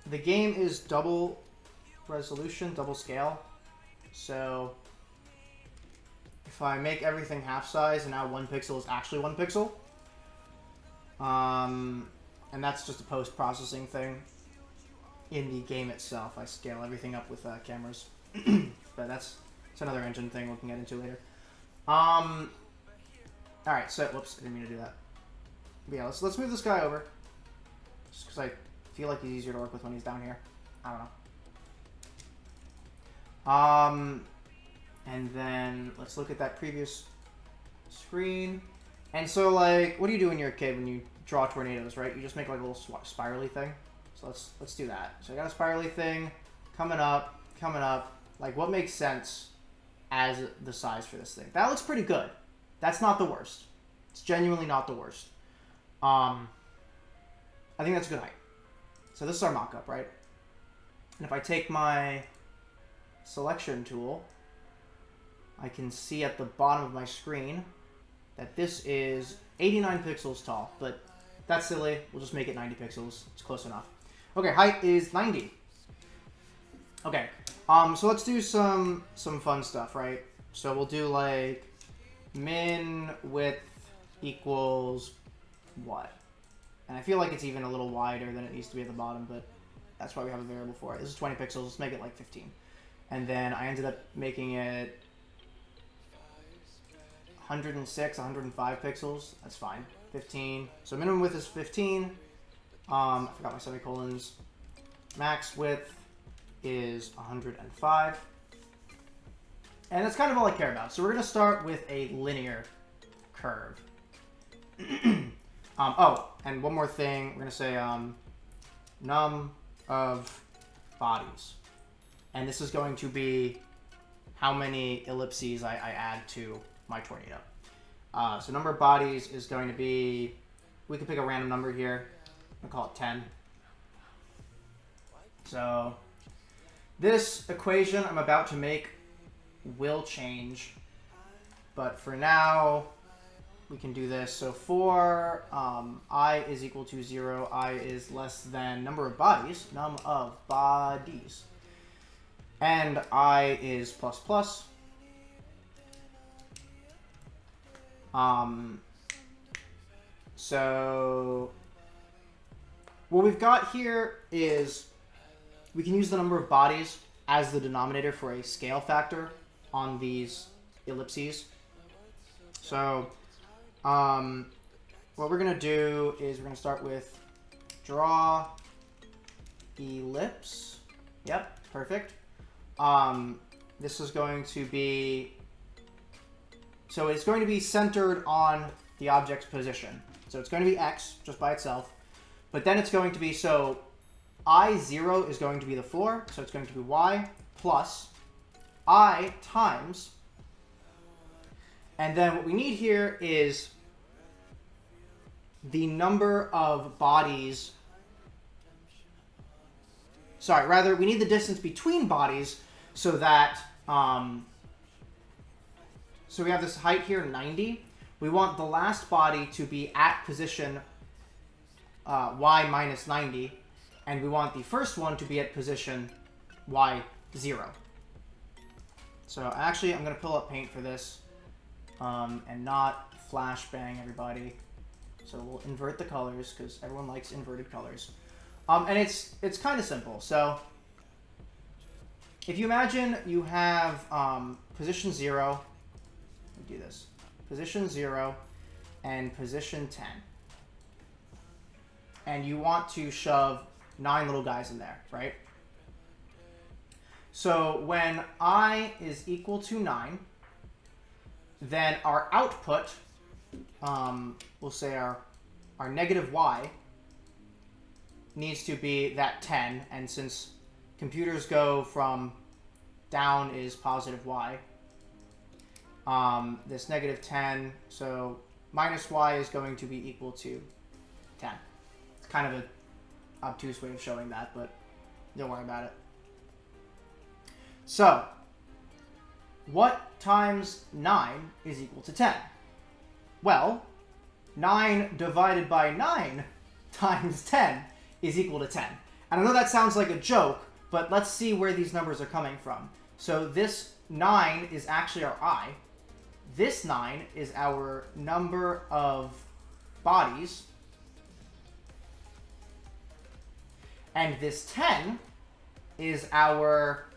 The game is double resolution, double scale. So if I make everything half size and now 1 pixel is actually 1 pixel. And that's just a post-processing thing. In the game itself, I scale everything up with cameras. But that's another engine thing we can get into later. Alright, so, whoops, I didn't mean to do that. But yeah, let's move this guy over. Just because I feel like he's easier to work with when he's down here. I don't know. And then, let's look at that previous screen. And so, like, what do you do when you're a kid when you draw tornadoes, right? You just make, like, a little spirally thing. So let's do that. So I got a spirally thing coming up. Like, what makes sense as the size for this thing? That looks pretty good. That's not the worst. It's genuinely not the worst. I think that's a good height. So this is our mock-up, right? And if I take my selection tool, I can see at the bottom of my screen that this is 89 pixels tall, but that's silly. We'll just make it 90 pixels. It's close enough. Okay, height is 90. Okay, so let's do some fun stuff, right? So we'll do like min width equals what? And I feel like it's even a little wider than it needs to be at the bottom, but that's why we have a variable for it. This is 20 pixels. Let's make it like 15. And then I ended up making it 106, 105 pixels. That's fine. 15. So minimum width is 15. I forgot my semicolons. Max width is 105. And that's kind of all I care about. So we're going to start with a linear curve. Oh, and one more thing. We're going to say num of bodies. And this is going to be how many ellipses I add to my tornado. So number of bodies is going to be, we can pick a random number here. I'm going to call it 10. So this equation I'm about to make will change. But for now, we can do this. So for I is equal to 0, I is less than number of bodies, num of bodies. And I is plus plus. So what we've got here is we can use the number of bodies as the denominator for a scale factor on these ellipses. So what we're going to do is we're going to start with draw ellipse. Yep, perfect. This is going to be, so it's going to be centered on the object's position. So it's going to be X just by itself. But then it's going to be, so I0 is going to be the floor, so it's going to be y plus I times, and then what we need here is the number of bodies, sorry, rather, we need the distance between bodies so that, so we have this height here, 90. We want the last body to be at position y minus 90, and we want the first one to be at position y0. So actually, I'm going to pull up Paint for this, and not flashbang everybody. So we'll invert the colors, because everyone likes inverted colors. And it's kind of simple. So if you imagine you have position 0, let me do this, position 0 and position 10. And you want to shove 9 little guys in there, right? So when I is equal to 9, then our output, we'll say our negative y, needs to be that 10. And since computers go from down is positive y, this negative 10, so minus y is going to be equal to 10. It's kind of an obtuse way of showing that, but don't worry about it. So, what times 9 is equal to 10? Well, 9 divided by 9 times 10 is equal to 10. And I know that sounds like a joke, but let's see where these numbers are coming from. So this 9 is actually our I. This 9 is our number of bodies. And this 10 is our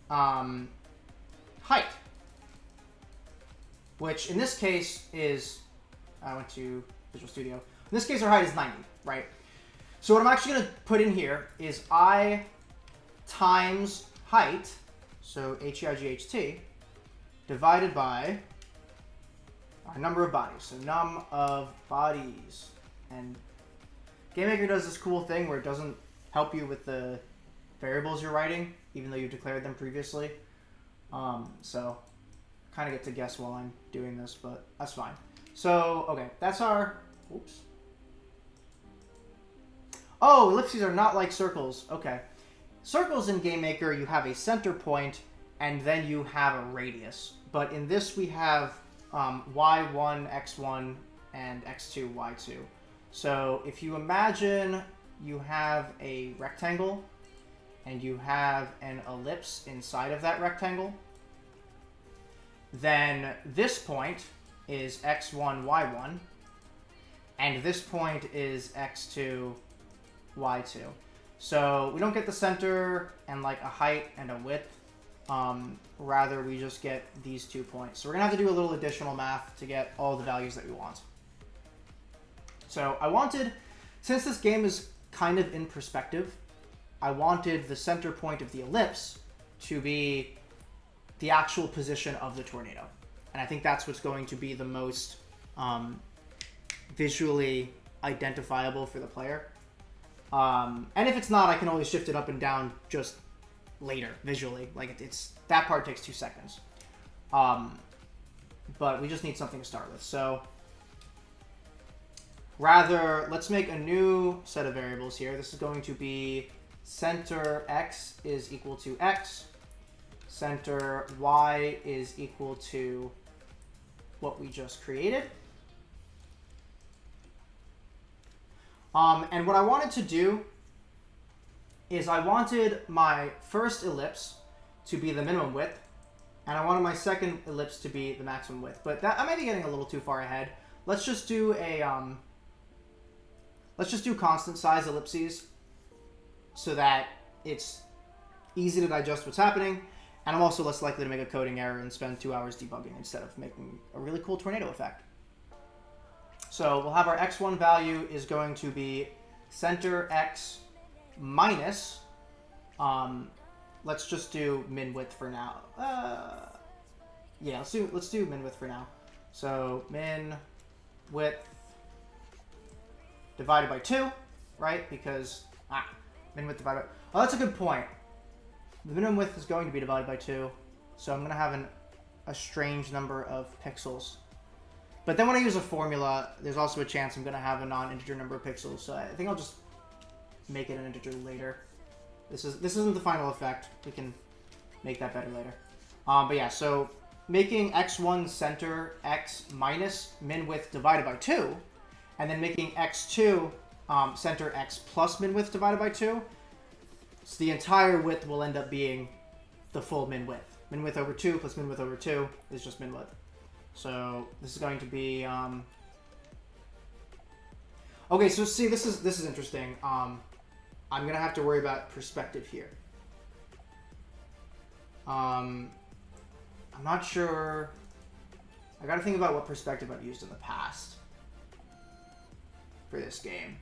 height, which in this case is, I went to Visual Studio. In this case, our height is 90, right? So what I'm actually going to put in here is I times height, so H-E-I-G-H-T, divided by our number of bodies. So num of bodies. And GameMaker does this cool thing where it doesn't help you with the variables you're writing, even though you declared them previously. So kind of get to guess while I'm doing this, but that's fine. So, okay, that's our, oops. Oh, ellipses are not like circles. Okay. Circles in GameMaker, you have a center point, and then you have a radius. But in this, we have y1, x1, and x2, y2. So if you imagine you have a rectangle, and you have an ellipse inside of that rectangle, then this point is x1, y1, and this point is x2, y2. So we don't get the center and like a height and a width. Rather, we just get these 2 points. So we're going to have to do a little additional math to get all the values that we want. So I wanted, since this game is kind of in perspective, I wanted the center point of the ellipse to be the actual position of the tornado. And I think that's what's going to be the most visually identifiable for the player. And if it's not, I can always shift it up and down just later visually. Like it's that part takes 2 seconds. But we just need something to start with. So rather, let's make a new set of variables here. This is going to be center x is equal to x. Center y is equal to what we just created. And what I wanted to do is I wanted my first ellipse to be the minimum width, and I wanted my second ellipse to be the maximum width. But that, I might be getting a little too far ahead. Let's just do a let's just do constant size ellipses so that it's easy to digest what's happening, and I'm also less likely to make a coding error and spend 2 hours debugging instead of making a really cool tornado effect. So we'll have our x1 value is going to be center x minus, let's just do min width for now. Yeah, let's do min width for now. So min width divided by 2, right? Because Min width divided by... Oh, that's a good point. The minimum width is going to be divided by 2. So I'm going to have a strange number of pixels. But then when I use a formula, there's also a chance I'm going to have a non-integer number of pixels. So I think I'll just make it an integer later. This isn't the final effect. We can make that better later. But yeah, so making x1 center x minus min width divided by 2, and then making x2 center x plus min width divided by 2, so the entire width will end up being the full min width. Min width over 2 plus min width over 2 is just min width. So this is going to be... Okay, so see, this is interesting. I'm going to have to worry about perspective here. I'm not sure... I got to think about what perspective I've used in the past for this game.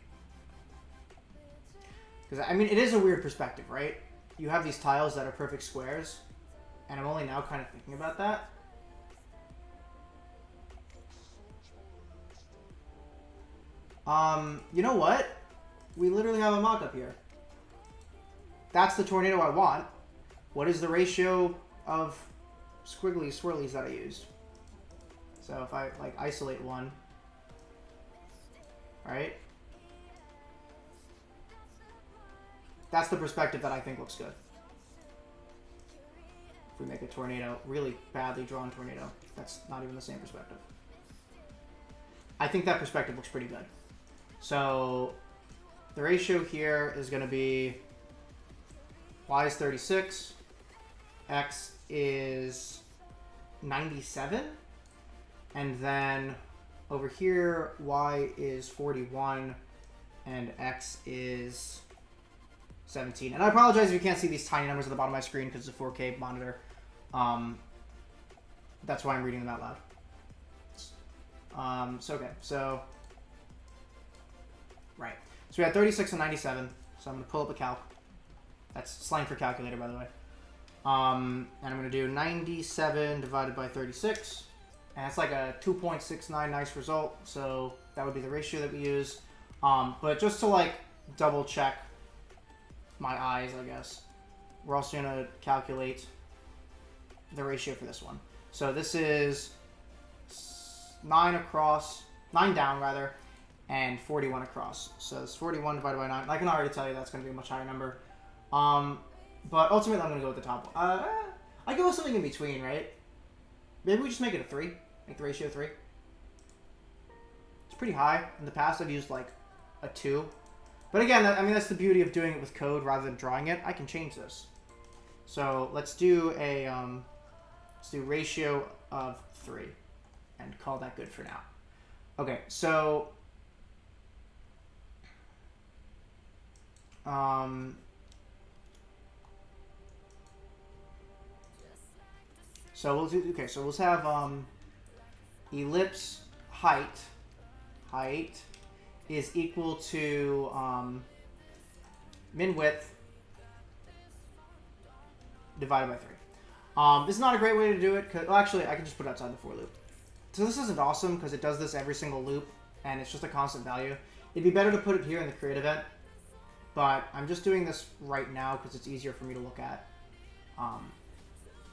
Because, I mean, it is a weird perspective, right? You have these tiles that are perfect squares, and I'm only now kind of thinking about that. You know what? We literally have a mock-up here. That's the tornado I want. What is the ratio of squiggly swirlies that I used? So if I, like, isolate one, right? That's the perspective that I think looks good. If we make a tornado, really badly drawn tornado, that's not even the same perspective. I think that perspective looks pretty good. So the ratio here is going to be y is 36, x is 97, and then over here y is 41 and x is 17. And I apologize if you can't see these tiny numbers at the bottom of my screen because it's a 4K monitor. That's why I'm reading them out loud. Right. So we had 36 and 97. So I'm going to pull up a calc. That's slang for calculator, by the way. And I'm going to do 97 divided by 36. And it's like a 2.69 nice result. So that would be the ratio that we use. But just to like double check my eyes, I guess, we're also going to calculate the ratio for this one. So this is 9 down rather, and 41 across. So it's 41 divided by 9. I can already tell you that's going to be a much higher number. But ultimately I'm going to go with the top one. I go with something in between, right? Maybe we just make it a 3. Make the ratio 3. It's pretty high. In the past I've used like a 2. But again, I mean, that's the beauty of doing it with code rather than drawing it. I can change this. So let's do a ratio of 3 and call that good for now. Okay, so we'll do, okay, so let's have ellipse height is equal to min width divided by 3. This is not a great way to do it. Well, actually, I can just put it outside the for loop. So this isn't awesome because it does this every single loop, and it's just a constant value. It'd be better to put it here in the create event, but I'm just doing this right now because it's easier for me to look at.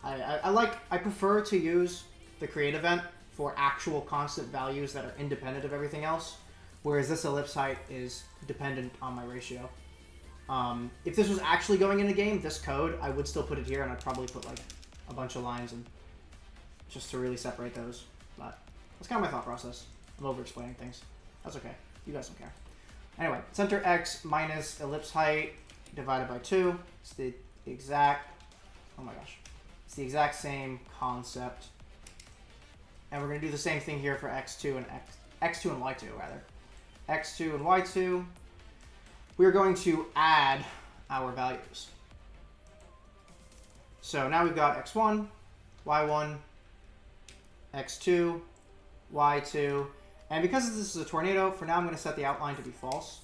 I prefer to use the create event for actual constant values that are independent of everything else, whereas this ellipse height is dependent on my ratio. If this was actually going in a game, this code, I would still put it here, and I'd probably put like a bunch of lines and just to really separate those. But that's kind of my thought process. I'm over-explaining things. That's okay. You guys don't care. Anyway, center x minus ellipse height divided by 2. It's the exact... Oh my gosh. It's the exact same concept. And we're going to do the same thing here for x2 and x2 and y2, rather. x2 and y2. We're going to add our values. So now we've got x1, y1, x2, y2, and because this is a tornado, for now I'm going to set the outline to be false.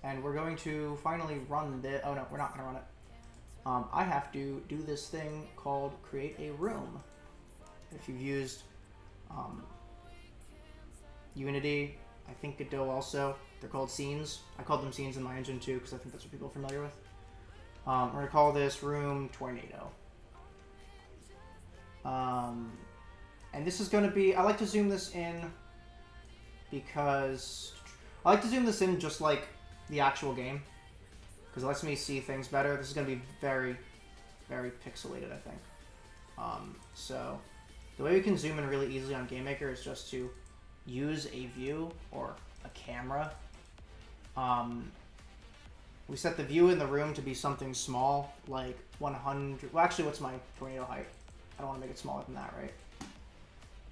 And we're going to finally run this. Oh no, we're not going to run it. I have to do this thing called create a room. If you've used Unity I think Godot also. They're called scenes. I called them scenes in my engine too because I think that's what people are familiar with. We're going to call this room Tornado. And this is going to be... I like to zoom this in because... I like to zoom this in just like the actual game because it lets me see things better. This is going to be very, very pixelated, I think. So the way we can zoom in really easily on GameMaker is just to use a view or a camera. We set the view in the room to be something small, like 100... Well, actually, what's my tornado height? I don't want to make it smaller than that, right?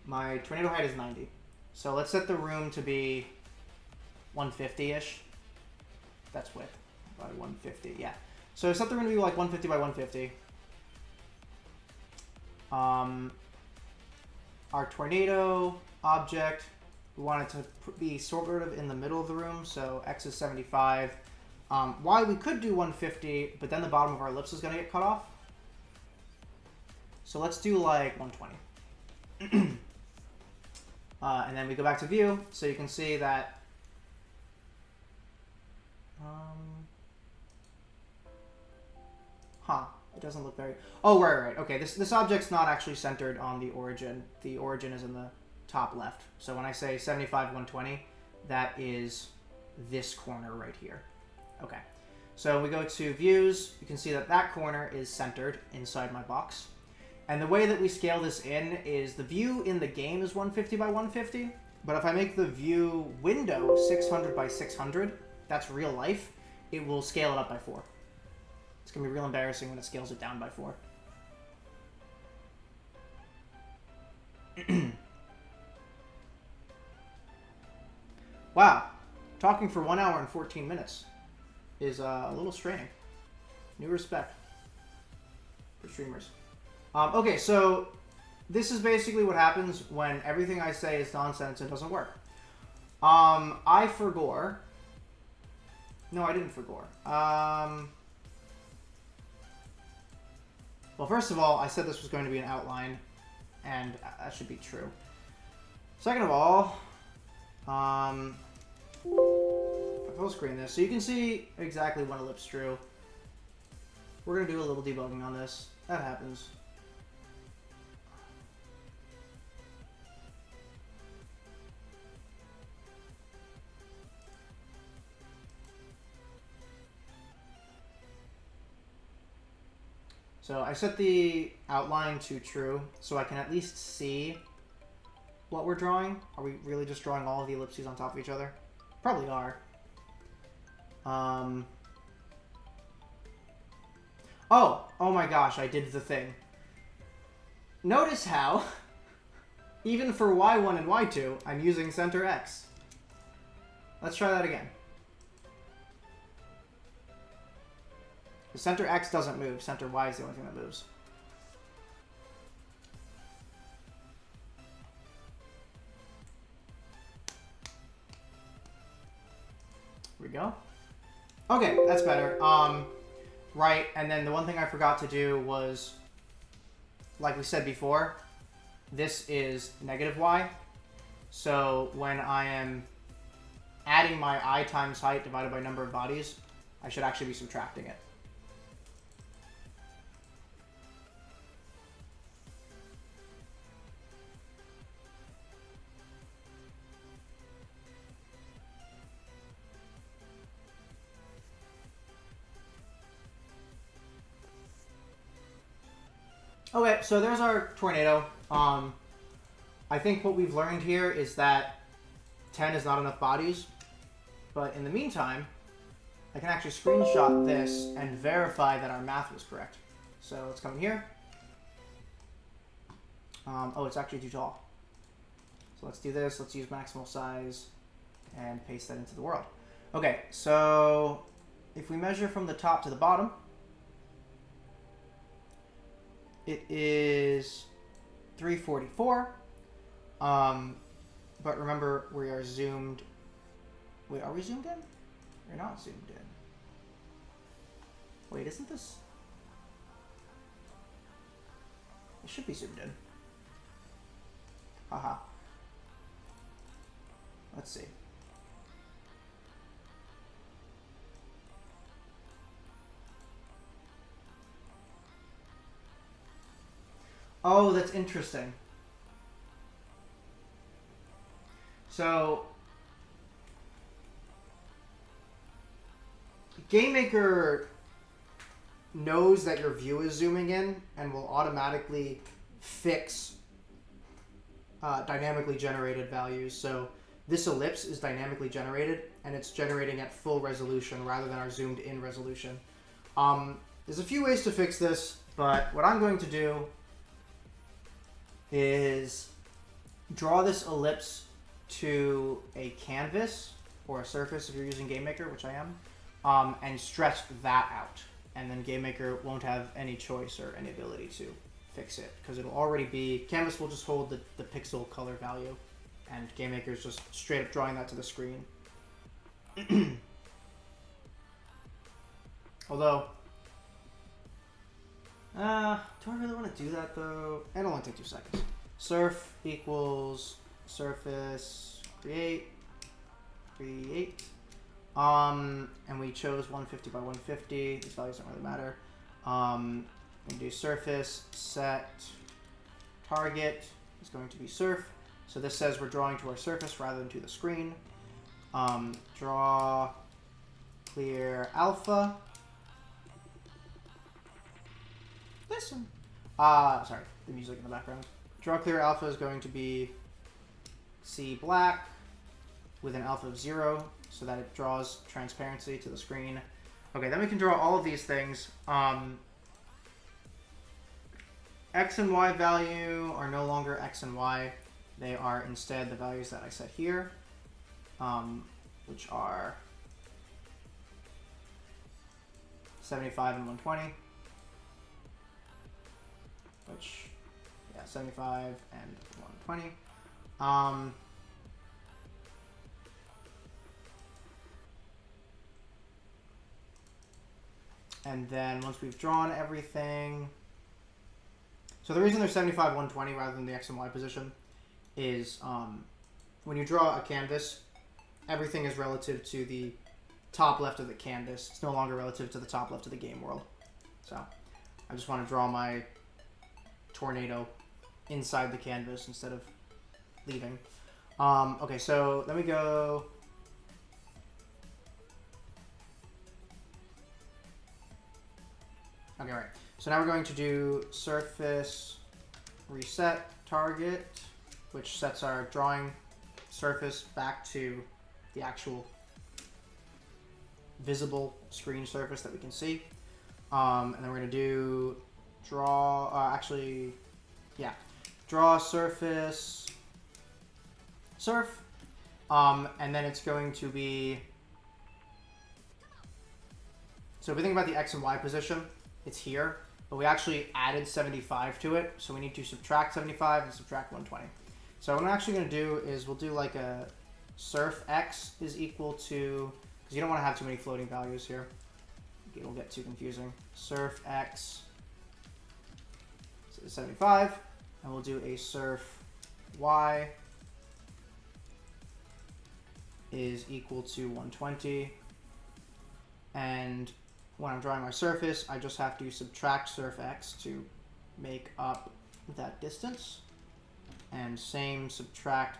My tornado height is 90. So let's set the room to be 150-ish. That's width. By 150, yeah. So set the room to be like 150 by 150. Our tornado object, we want it to be sort of in the middle of the room, so X is 75. Y, we could do 150, but then the bottom of our ellipse is going to get cut off. So let's do like 120. And then we go back to view, so you can see that it doesn't look very... Oh, right. Okay, this object's not actually centered on the origin. The origin is in the top left. So when I say 75, 120, that is this corner right here. Okay. So we go to views. You can see that that corner is centered inside my box. And the way that we scale this in is the view in the game is 150 by 150. But if I make the view window 600 by 600, that's real life, it will scale it up by 4. It's going to be real embarrassing when it scales it down by 4. Wow. Talking for 1 hour and 14 minutes is a little straining. New respect for streamers. Okay, so this is basically what happens when everything I say is nonsense and doesn't work. I forgore. No, I didn't forgore. Well, first of all, I said this was going to be an outline, and that should be true. Second of all, I full screen this, so you can see exactly when ellipse drew. We're going to do a little debugging on this. That happens. So I set the outline to true, so I can at least see what we're drawing. Are we really just drawing all of the ellipses on top of each other? Probably are. Oh my gosh, I did the thing. Notice how, even for Y1 and Y2, I'm using center X. Let's try that again. The center X doesn't move. Center Y is the only thing that moves. Here we go. Okay, that's better. Right, and then the one thing I forgot to do was, like we said before, this is negative Y. So when I am adding my I times height divided by number of bodies, I should actually be subtracting it. Okay, so there's our tornado. I think what we've learned here is that 10 is not enough bodies. But in the meantime, I can actually screenshot this and verify that our math was correct. So let's come in here. Oh, it's actually too tall. So let's do this. Let's use maximal size and paste that into the world. Okay, so if we measure from the top to the bottom, it is 344. But remember, we are zoomed. Wait, are we zoomed in? We're not zoomed in. Wait, isn't this? It should be zoomed in. Haha. Let's see. Oh, that's interesting. So, GameMaker knows that your view is zooming in and will automatically fix dynamically generated values. So this ellipse is dynamically generated, and it's generating at full resolution rather than our zoomed in resolution. There's a few ways to fix this, but what I'm going to do is draw this ellipse to a canvas or a surface if you're using GameMaker, which I am, and stretch that out. And then GameMaker won't have any choice or any ability to fix it, because it'll already be, Canvas will just hold the pixel color value, and GameMaker is just straight up drawing that to the screen. Although, do I really want to do that though? It'll only take 2 seconds. Surf equals surface create. And we chose 150 by 150. These values don't really matter. We can do surface set target is going to be surf. So this says we're drawing to our surface rather than to the screen. Draw clear alpha. Listen. Sorry, the music in the background. Draw clear alpha is going to be C black with an alpha of 0 so that it draws transparency to the screen. Okay, then we can draw all of these things. X and Y value are no longer X and Y. They are instead the values that I set here, which are 75 and 120. Which, yeah, 75 and 120. And then once we've drawn everything, so the reason there's 75, 120 rather than the X and Y position is when you draw a canvas, everything is relative to the top left of the canvas. It's no longer relative to the top left of the game world. So I just want to draw my tornado inside the canvas instead of leaving. Okay, so then we go. Okay, right. So now we're going to do surface reset target, which sets our drawing surface back to the actual visible screen surface that we can see. And then we're going to do draw, draw surface surf. And then it's going to be, so if we think about the X and Y position, it's here, but we actually added 75 to it, so we need to subtract 75 and subtract 120. So what I'm actually going to do is we'll do like a surf X is equal to, because you don't want to have too many floating values here. It'll get too confusing. Surf X is 75, and we'll do a surf Y is equal to 120, and when I'm drawing my surface, I just have to subtract surf X to make up that distance. And same subtract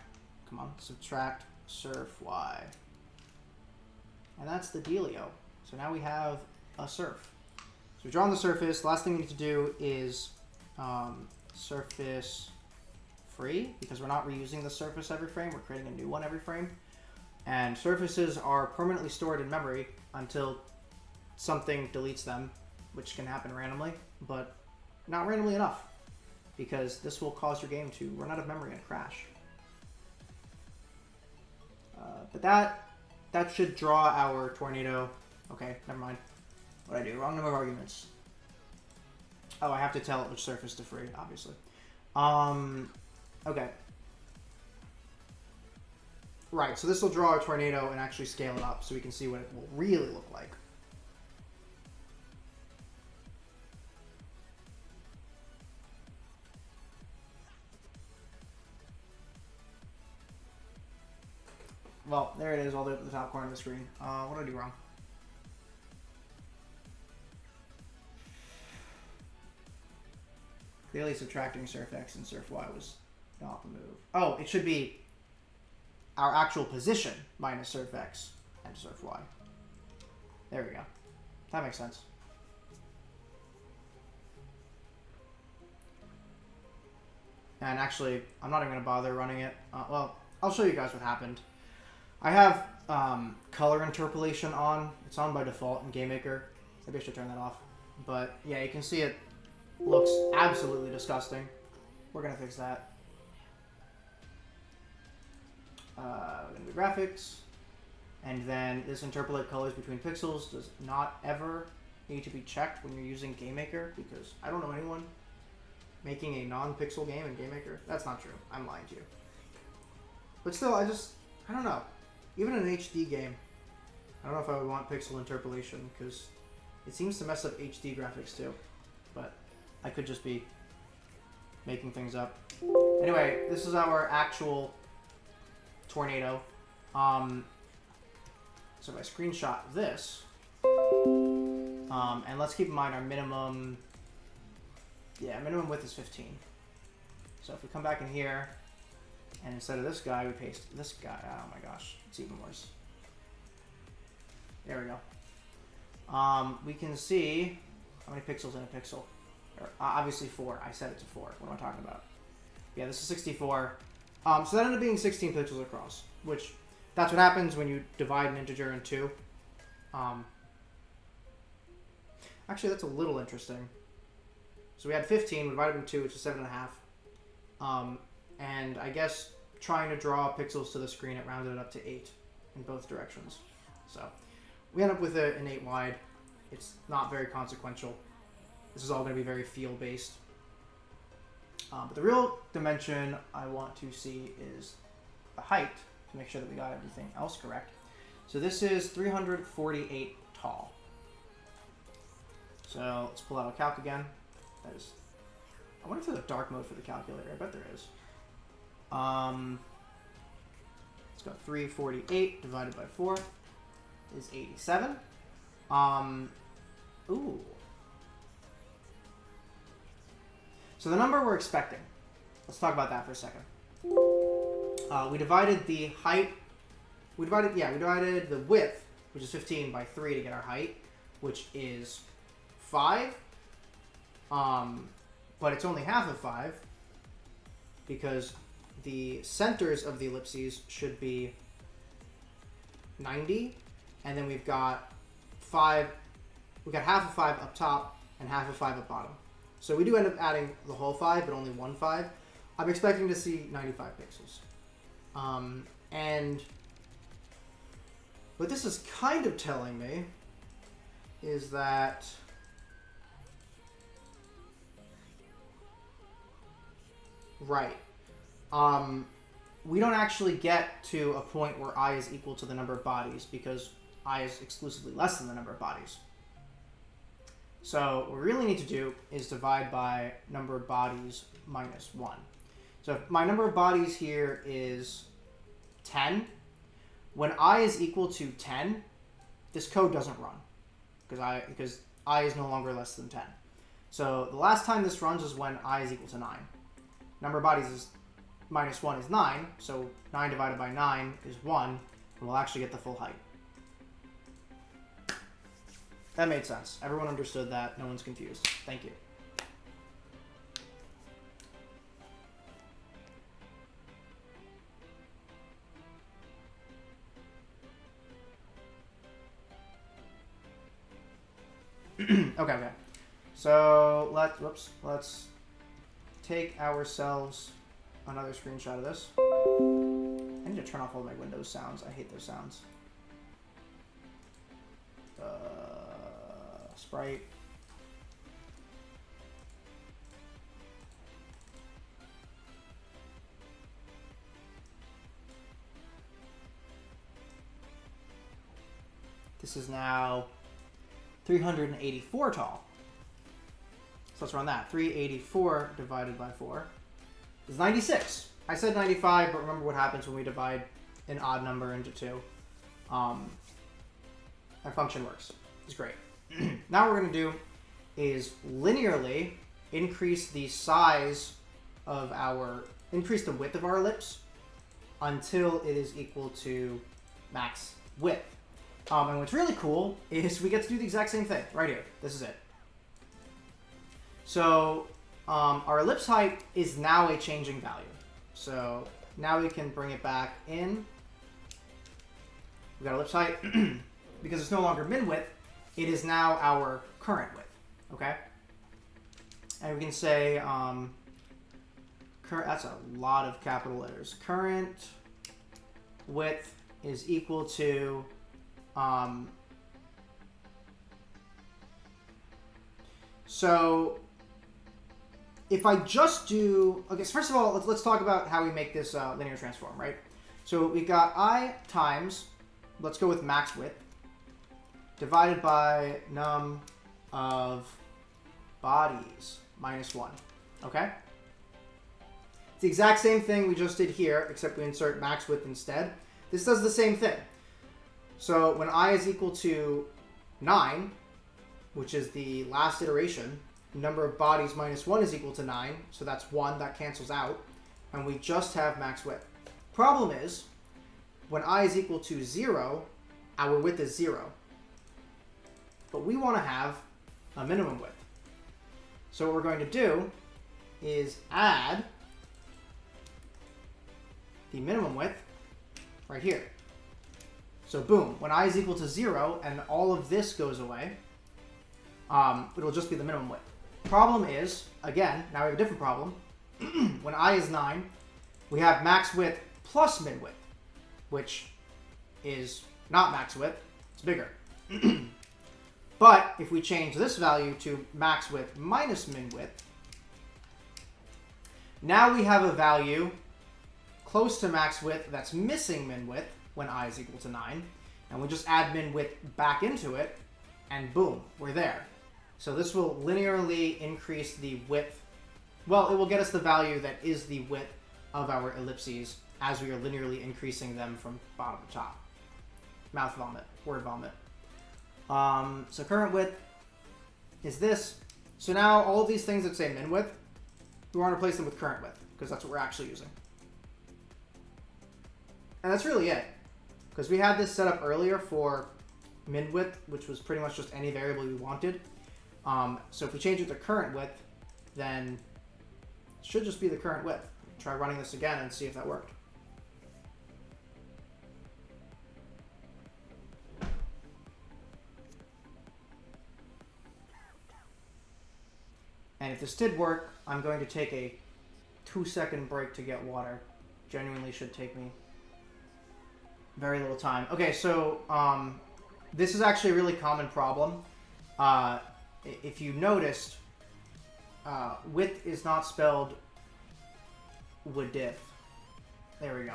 surf Y. And that's the dealio. So now we have a surf. So we've drawn the surface. The last thing we need to do is surface free, because we're not reusing the surface every frame. We're creating a new one every frame. And surfaces are permanently stored in memory until something deletes them, which can happen randomly, but not randomly enough, because this will cause your game to run out of memory and crash. But that should draw our tornado. Okay, never mind. What did I do? Wrong number of arguments. Oh, I have to tell it which surface to free, obviously. Okay. Right, so this will draw a tornado and actually scale it up so we can see what it will really look like. Well, there it is, all the way up at the top corner of the screen. What did I do wrong? Clearly subtracting surf X and surf Y was not the move. Oh, it should be our actual position minus surf X and surf Y. There we go. That makes sense. And actually, I'm not even going to bother running it. Well, I'll show you guys what happened. I have color interpolation on. It's on by default in GameMaker. Maybe I should turn that off. But yeah, you can see it looks absolutely disgusting. We're going to fix that. We're going to do graphics. And then this interpolate colors between pixels does not ever need to be checked when you're using GameMaker, because I don't know anyone making a non-pixel game in GameMaker. That's not true. I'm lying to you. But still, I don't know. Even an HD game, I don't know if I would want pixel interpolation, because it seems to mess up HD graphics too. But I could just be making things up. Anyway, this is our actual tornado. So if I screenshot this, and let's keep in mind our minimum width is 15. So if we come back in here, and instead of this guy, we paste this guy. Oh my gosh, it's even worse. There we go. We can see how many pixels in a pixel. Obviously 4. I set it to 4. What am I talking about? Yeah, this is 64. So that ended up being 16 pixels across, which that's what happens when you divide an integer in 2. Actually, that's a little interesting. So we had 15, we divided in 2, which is 7.5. And I guess trying to draw pixels to the screen, it rounded it up to 8 in both directions. So we end up with an 8 wide. It's not very consequential. This is all going to be very feel-based. But the real dimension I want to see is the height, to make sure that we got everything else correct. So this is 348 tall. So let's pull out a calc again. That is, I wonder if there's a dark mode for the calculator. I bet there is. Let's go 348 divided by 4 is 87. Ooh. So the number we're expecting, let's talk about that for a second. We divided the height, we divided the width, which is 15, by 3 to get our height, which is 5. But it's only half of 5 because the centers of the ellipses should be 90, and then we've got 5, we've got half of 5 up top and half of 5 up bottom. So we do end up adding the whole 5, but only one 5. I'm expecting to see 95 pixels. And what this is kind of telling me is that we don't actually get to a point where I is equal to the number of bodies, because I is exclusively less than the number of bodies. So what we really need to do is divide by number of bodies minus 1. So if my number of bodies here is 10, when I is equal to 10, this code doesn't run, because I is no longer less than 10. So the last time this runs is when I is equal to 9. Number of bodies is minus 1 is 9, so 9 divided by 9 is 1, and we'll actually get the full height. That made sense. Everyone understood that. No one's confused. Thank you. Okay. So let's take ourselves another screenshot of this. I need to turn off all my Windows sounds. I hate those sounds. Sprite. This is now 384 tall. So let's run that. 384 divided by 4 is 96. I said 95, but remember what happens when we divide an odd number into 2. Our function works. It's great. Now what we're going to do is linearly increase the width of our ellipse until it is equal to max width. And what's really cool is we get to do the exact same thing right here. This is it. So our ellipse height is now a changing value. So now we can bring it back in. We've got ellipse height. Because it's no longer min width, it is now our current width. Okay? And we can say, that's a lot of capital letters. Current width is equal to so if I just do, okay, so first of all, let's talk about how we make this linear transform, right? So we've got I times, let's go with max width, divided by num of bodies minus 1, okay? It's the exact same thing we just did here, except we insert max width instead. This does the same thing. So when I is equal to 9, which is the last iteration, number of bodies minus 1 is equal to 9, so that's 1, that cancels out, and we just have max width. Problem is, when I is equal to 0, our width is 0. But we want to have a minimum width. So what we're going to do is add the minimum width right here. So boom, when I is equal to 0 and all of this goes away, it'll just be the minimum width. Problem is, again, now we have a different problem. When I is 9, we have max width plus min width, which is not max width, it's bigger. But if we change this value to max width minus min width, now we have a value close to max width that's missing min width when I is equal to 9, and we just add min width back into it, and boom, we're there. So this will linearly increase the width. Well, it will get us the value that is the width of our ellipses as we are linearly increasing them from bottom to top. Mouth vomit, word vomit. So current width is this. So now all of these things that say min width, we want to replace them with current width, because that's what we're actually using. And that's really it. Because we had this set up earlier for min width, which was pretty much just any variable we wanted. So if we change it to current width, then it should just be the current width. Try running this again and see if that worked. And if this did work, I'm going to take a 2-second break to get water. Genuinely should take me very little time. Okay, so this is actually a really common problem. If you noticed, width is not spelled width. There we go.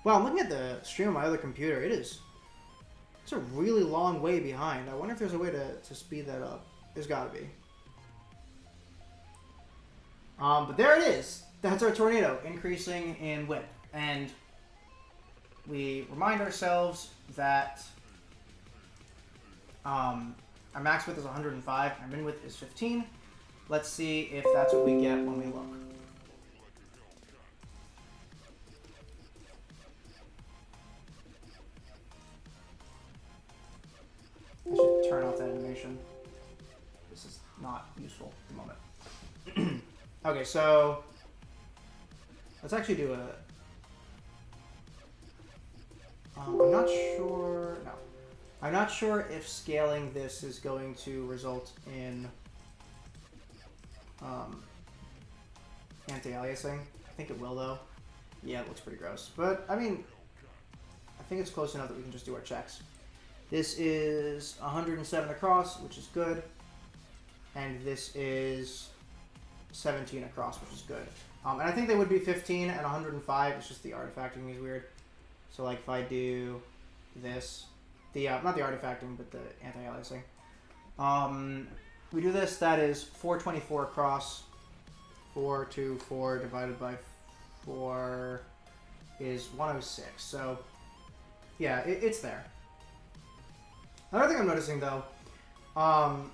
Wow, I'm looking at the stream on my other computer. It's a really long way behind. I wonder if there's a way to speed that up. There's got to be. But there it is. That's our tornado, increasing in width. And we remind ourselves that our max width is 105, our min width is 15. Let's see if that's what we get when we look. I should turn off that animation. This is not useful at the moment. Okay, so let's actually do a... I'm not sure... No. I'm not sure if scaling this is going to result in anti-aliasing. I think it will, though. Yeah, it looks pretty gross. But, I mean, I think it's close enough that we can just do our checks. This is 107 across, which is good. And this is 17 across, which is good. And I think they would be 15 and 105. It's just the artifacting is weird. So, like, if I do this, not the artifacting, but the anti-aliasing. We do this, that is 424 across. 424 divided by 4 is 106. So, yeah, it's there. Another thing I'm noticing, though, I'm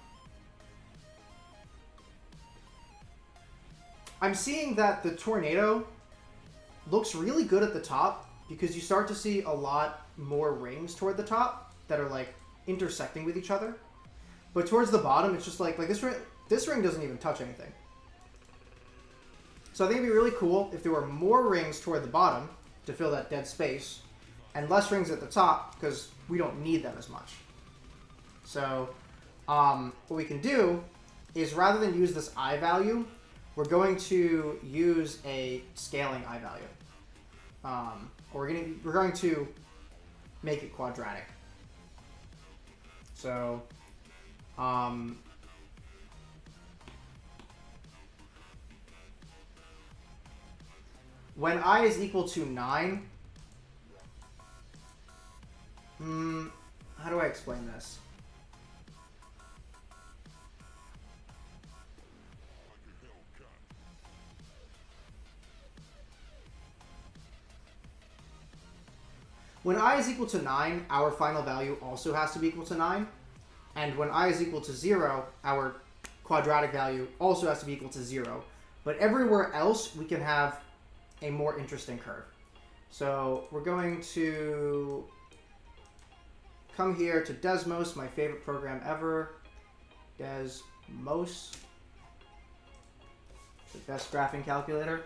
seeing that the tornado looks really good at the top because you start to see a lot more rings toward the top that are, like, intersecting with each other. But towards the bottom, it's just like this ring doesn't even touch anything. So I think it'd be really cool if there were more rings toward the bottom to fill that dead space, and less rings at the top because we don't need them as much. So what we can do is, rather than use this I value, we're going to use a scaling I value. We're going to make it quadratic. So when I is equal to 9, how do I explain this? When I is equal to 9, our final value also has to be equal to 9. And when I is equal to 0, our quadratic value also has to be equal to 0. But everywhere else, we can have a more interesting curve. So we're going to come here to Desmos, my favorite program ever. Desmos, the best graphing calculator.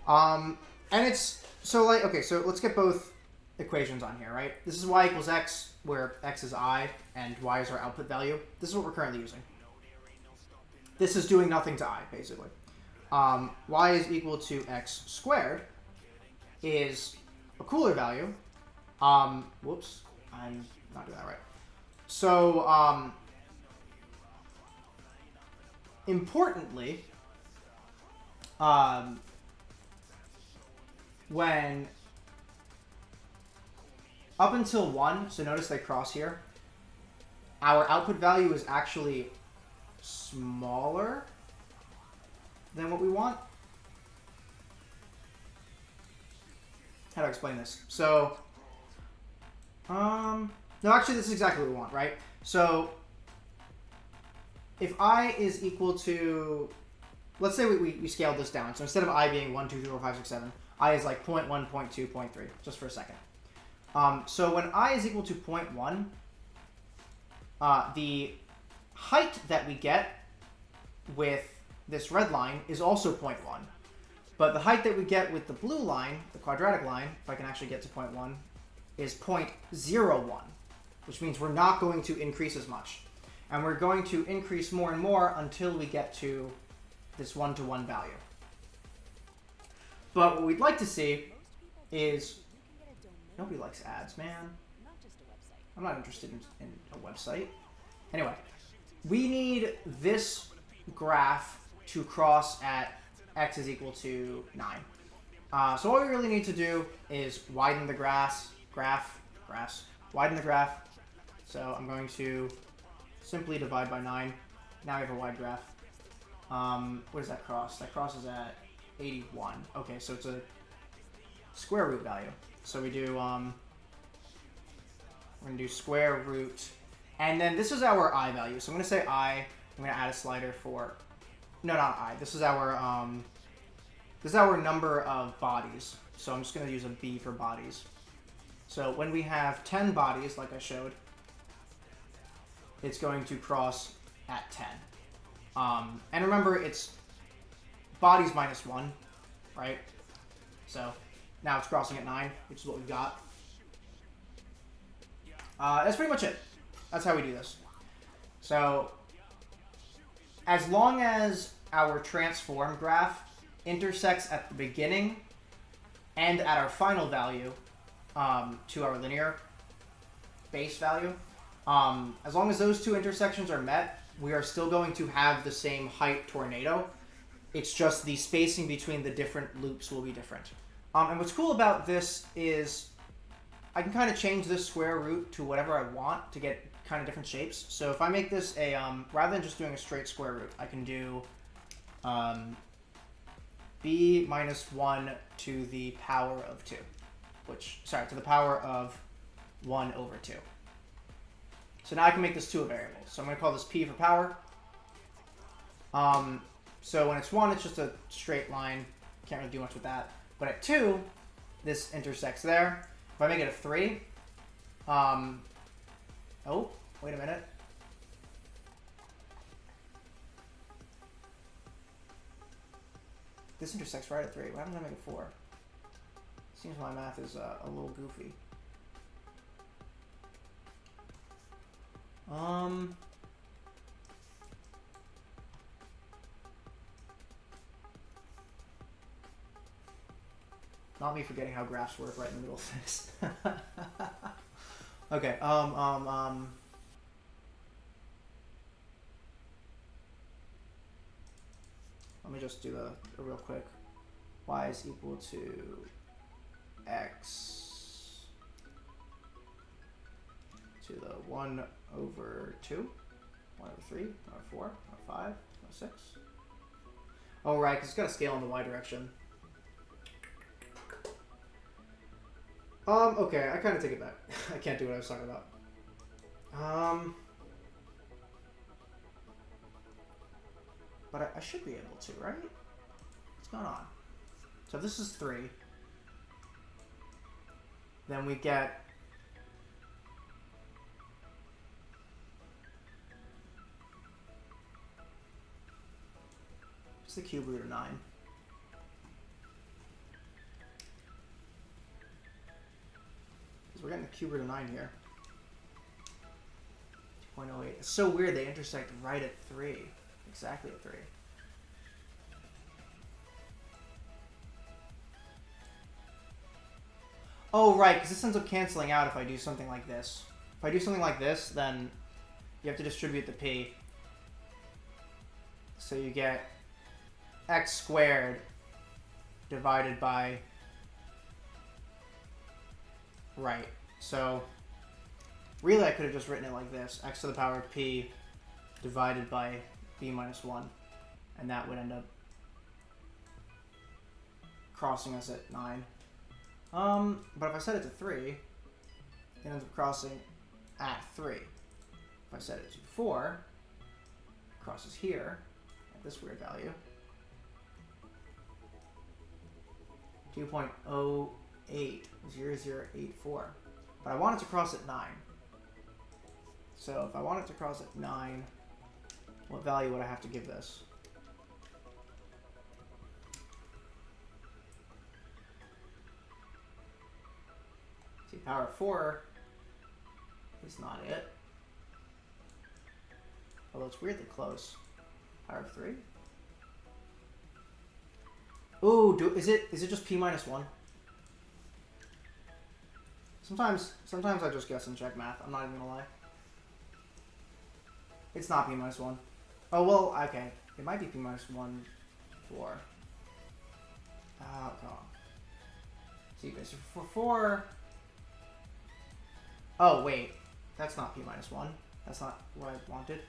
And it's, so like, okay, so let's get both equations on here, right? This is y equals x, where x is I, and y is our output value. This is what we're currently using. This is doing nothing to I, basically. Y is equal to x squared is a cooler value. Whoops, I'm not doing that right. So, importantly, when up until 1, so notice they cross here, our output value is actually smaller than what we want. How do I explain this? So, no, actually this is exactly what we want, right? So, if I is equal to, let's say we scaled this down. So instead of I being 1, 2, 3, 4, 5, 6, 7, I is like 0.1, 0.2, 0.3, just for a second. So when I is equal to 0.1, the height that we get with this red line is also 0.1. But the height that we get with the blue line, the quadratic line, if I can actually get to 0.1, is 0.01, which means we're not going to increase as much. And we're going to increase more and more until we get to this 1-to-1 value. But what we'd like to see is, nobody likes ads, man. I'm not interested in a website. Anyway, we need this graph to cross at x is equal to 9. So what we really need to do is widen the widen the graph. So I'm going to simply divide by 9. Now we have a wide graph. What does that cross? That crosses at 81. Okay, so it's a square root value. So we do, we're going to do square root. And then this is our I value. So I'm going to say I. I'm going to add a slider for, no, not I. This is our number of bodies. So I'm just going to use a B for bodies. So when we have 10 bodies, like I showed, it's going to cross at 10. And remember, it's bodies minus 1, right? So now it's crossing at 9, which is what we've got. That's pretty much it. That's how we do this. So as long as our transform graph intersects at the beginning and at our final value to our linear base value, as long as those two intersections are met, we are still going to have the same height tornado. It's just the spacing between the different loops will be different. And what's cool about this is I can kind of change this square root to whatever I want to get kind of different shapes. So if I make this a, rather than just doing a straight square root, I can do b minus 1 to the power of 2, which, sorry, to the power of 1 over 2. So now I can make this 2 a variable. So I'm going to call this P for power. So when it's 1, it's just a straight line. Can't really do much with that. But at 2, this intersects there. If I make it a 3, oh, wait a minute. This intersects right at 3. Why haven't I made it 4? Seems my math is a little goofy. Not me forgetting how graphs work right in the middle of this. Okay, let me just do a real quick. Y is equal to x to the 1 over 2, 1 over 3, 1 over 4, 1 over 5, 1 over 6. Oh, right, because it's got to scale in the y direction. Okay, I kind of take it back. I can't do what I was talking about. But I should be able to, right? What's going on? So if this is 3, then we get what's the cube root of 9? Because we're getting the cube root of 9 here. 2.08. It's so weird they intersect right at 3. Exactly at 3. Oh, right, because this ends up canceling out if I do something like this. If I do something like this, then you have to distribute the p. So you get x squared divided by... Right. So really I could have just written it like this. X to the power of p divided by b minus 1. And that would end up crossing us at 9. But if I set it to 3, it ends up crossing at 3. If I set it to 4, it crosses here at this weird value. 2.080084. But I want it to cross at 9. So if I want it to cross at 9, what value would I have to give this? See, power of 4 is not it. Although it's weirdly close. Power of 3? Ooh, is it just p minus 1? Sometimes I just guess and check math. I'm not even gonna lie. It's not p minus 1. Oh, well, okay. It might be p minus 1, 4. Oh, come on. See, so for 4... Oh, wait. That's not p minus 1. That's not what I wanted.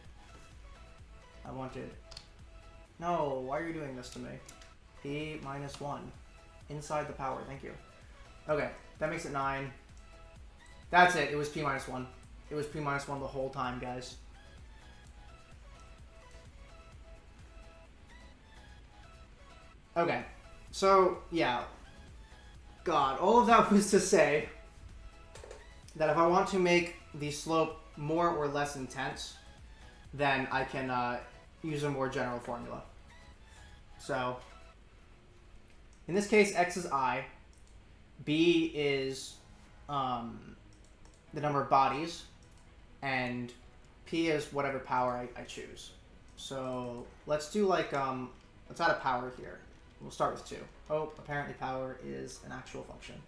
I wanted... No, why are you doing this to me? P minus 1. Inside the power, thank you. Okay, that makes it 9. That's it, it was p minus 1. It was p minus 1 the whole time, guys. Okay, so, yeah. God, all of that was to say that if I want to make the slope more or less intense, then I can use a more general formula. So, in this case, x is I, b is the number of bodies, and p is whatever power I choose. So, let's do like, let's add a power here. We'll start with 2. Oh, apparently power is an actual function.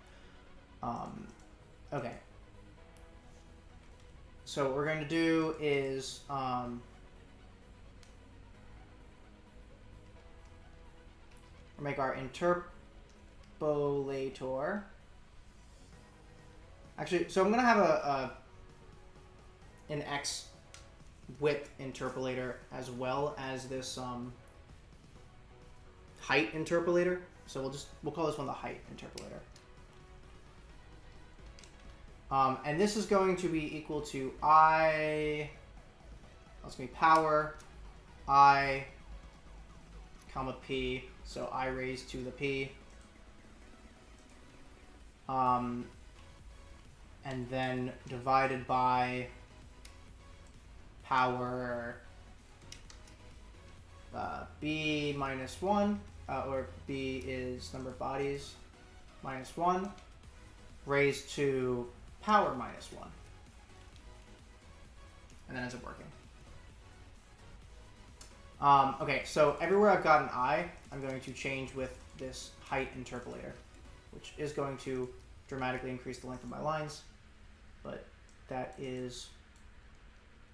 Okay. So what we're going to do is make our interpolator. Actually, so I'm going to have an x width interpolator as well as this height interpolator. So we'll call this one the height interpolator. And this is going to be equal to I, that's going to be power, I, comma P, so I raised to the P. And then divided by power B minus 1, or B is number of bodies, minus 1, raised to power minus 1. And then ends up working. Okay, so everywhere I've got an I, I'm going to change with this height interpolator, which is going to dramatically increase the length of my lines, but that is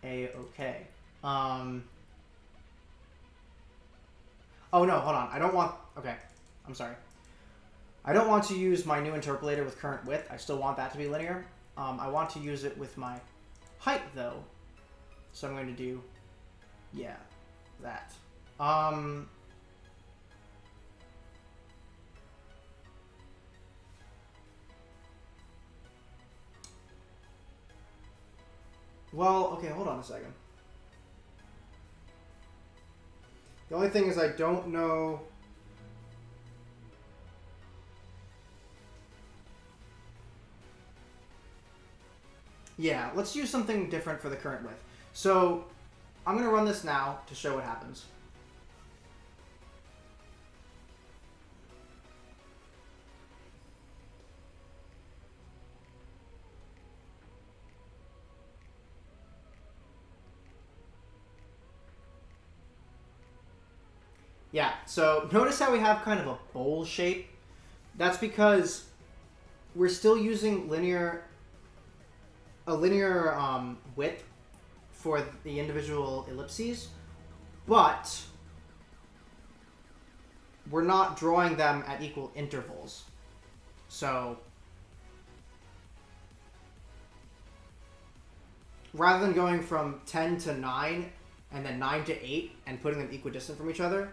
a-okay. Oh no, hold on. I don't want... Okay, I'm sorry. I don't want to use my new interpolator with current width. I still want that to be linear. I want to use it with my height, though. So I'm going to do... Yeah, that. Well, okay, hold on a second. The only thing is I don't know... Yeah, let's use something different for the current width. So, I'm going to run this now to show what happens. Yeah, so notice how we have kind of a bowl shape? That's because we're still using a linear width for the individual ellipses, but we're not drawing them at equal intervals. So rather than going from 10 to 9 and then 9 to 8 and putting them equidistant from each other,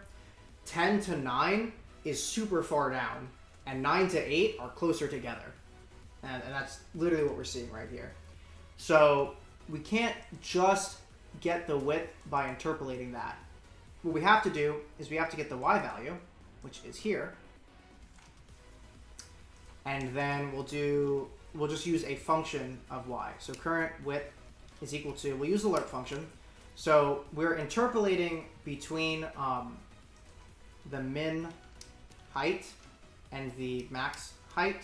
10 to 9 is super far down, and 9 to 8 are closer together. And that's literally what we're seeing right here. So we can't just get the width by interpolating that. What we have to do is we have to get the y value, which is here. And then we'll just use a function of y. So current width is equal to, we'll use the lerp function. So we're interpolating between the min height and the max height.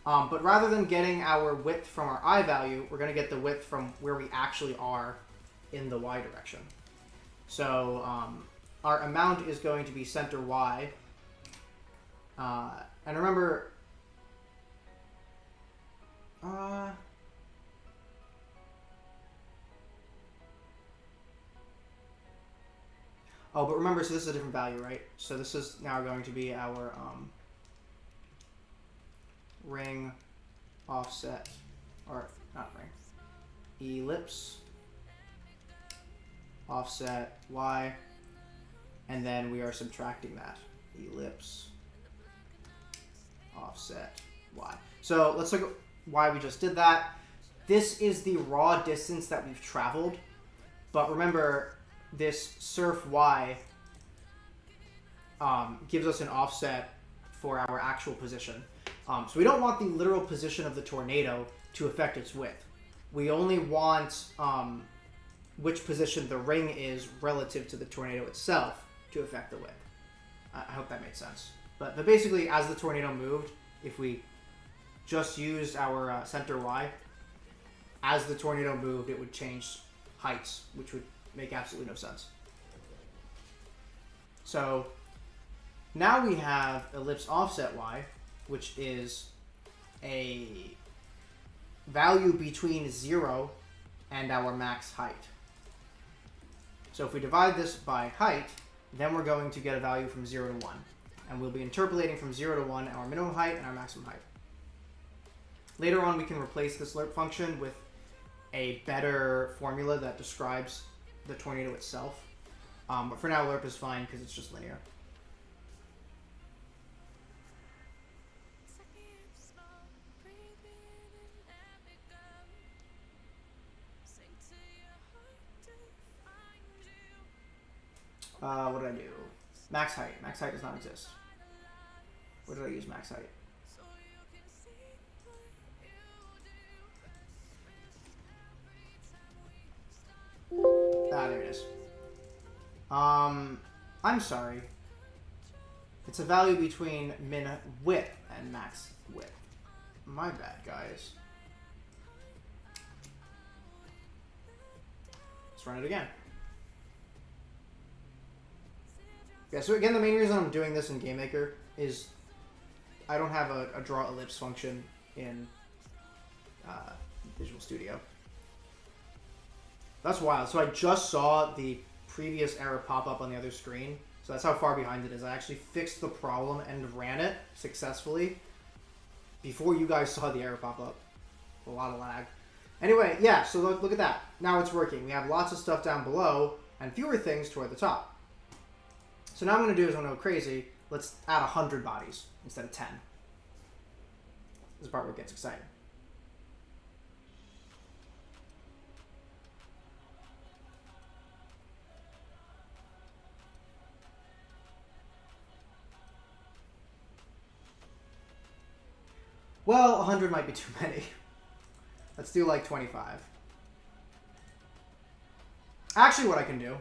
But rather than getting our width from our I value, we're going to get the width from where we actually are in the y direction. So our amount is going to be center y. And remember... Oh, but remember, so this is a different value, right? So this is now going to be our ring offset, or not ring, ellipse offset y, and then we are subtracting that, ellipse offset y. So let's look at why we just did that. This is the raw distance that we've traveled, but remember, this surf y gives us an offset for our actual position. So we don't want the literal position of the tornado to affect its width. We only want which position the ring is relative to the tornado itself to affect the width. I hope that made sense. But basically, as the tornado moved, if we just used our center y, as the tornado moved, it would change heights, which would make absolutely no sense. So now we have ellipse offset y, which is a value between 0 and our max height. So if we divide this by height, then we're going to get a value from 0 to 1. And we'll be interpolating from 0 to 1 our minimum height and our maximum height. Later on, we can replace this lerp function with a better formula that describes the tornado itself. But for now, lerp is fine because it's just linear. What did I do? Max height. Max height does not exist. What did I use max height? Ah, there it is. I'm sorry. It's a value between min width and max width. My bad, guys. Let's run it again. Yeah, so again, the main reason I'm doing this in GameMaker is I don't have a draw ellipse function in Visual Studio. That's wild. So I just saw the previous error pop up on the other screen. So that's how far behind it is. I actually fixed the problem and ran it successfully before you guys saw the error pop up. A lot of lag. Anyway, yeah, so look at that. Now it's working. We have lots of stuff down below and fewer things toward the top. So now what I'm going to do is I'm going to go crazy. Let's add 100 bodies instead of 10. This is the part where it gets exciting. Well, 100 might be too many. Let's do like 25. Actually, what I can do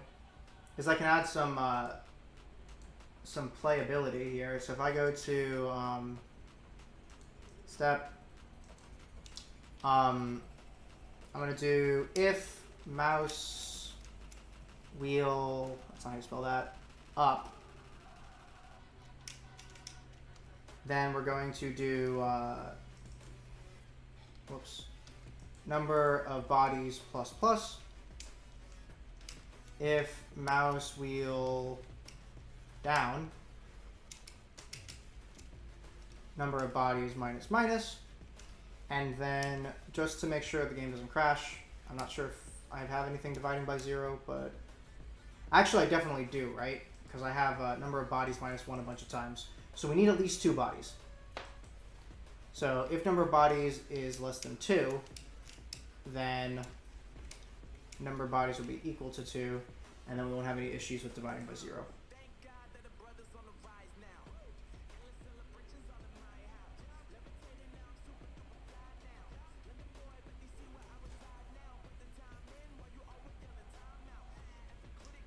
is I can add some playability here. So if I go to step, I'm going to do if mouse wheel, that's not how you spell that, up. Then we're going to do, number of bodies plus plus. If mouse wheel down, number of bodies minus minus. And then just to make sure the game doesn't crash, I'm not sure if I have anything dividing by 0, but actually I definitely do, right? Because I have number of bodies minus 1 a bunch of times. So we need at least 2 bodies. So if number of bodies is less than 2, then number of bodies will be equal to 2, and then we won't have any issues with dividing by 0.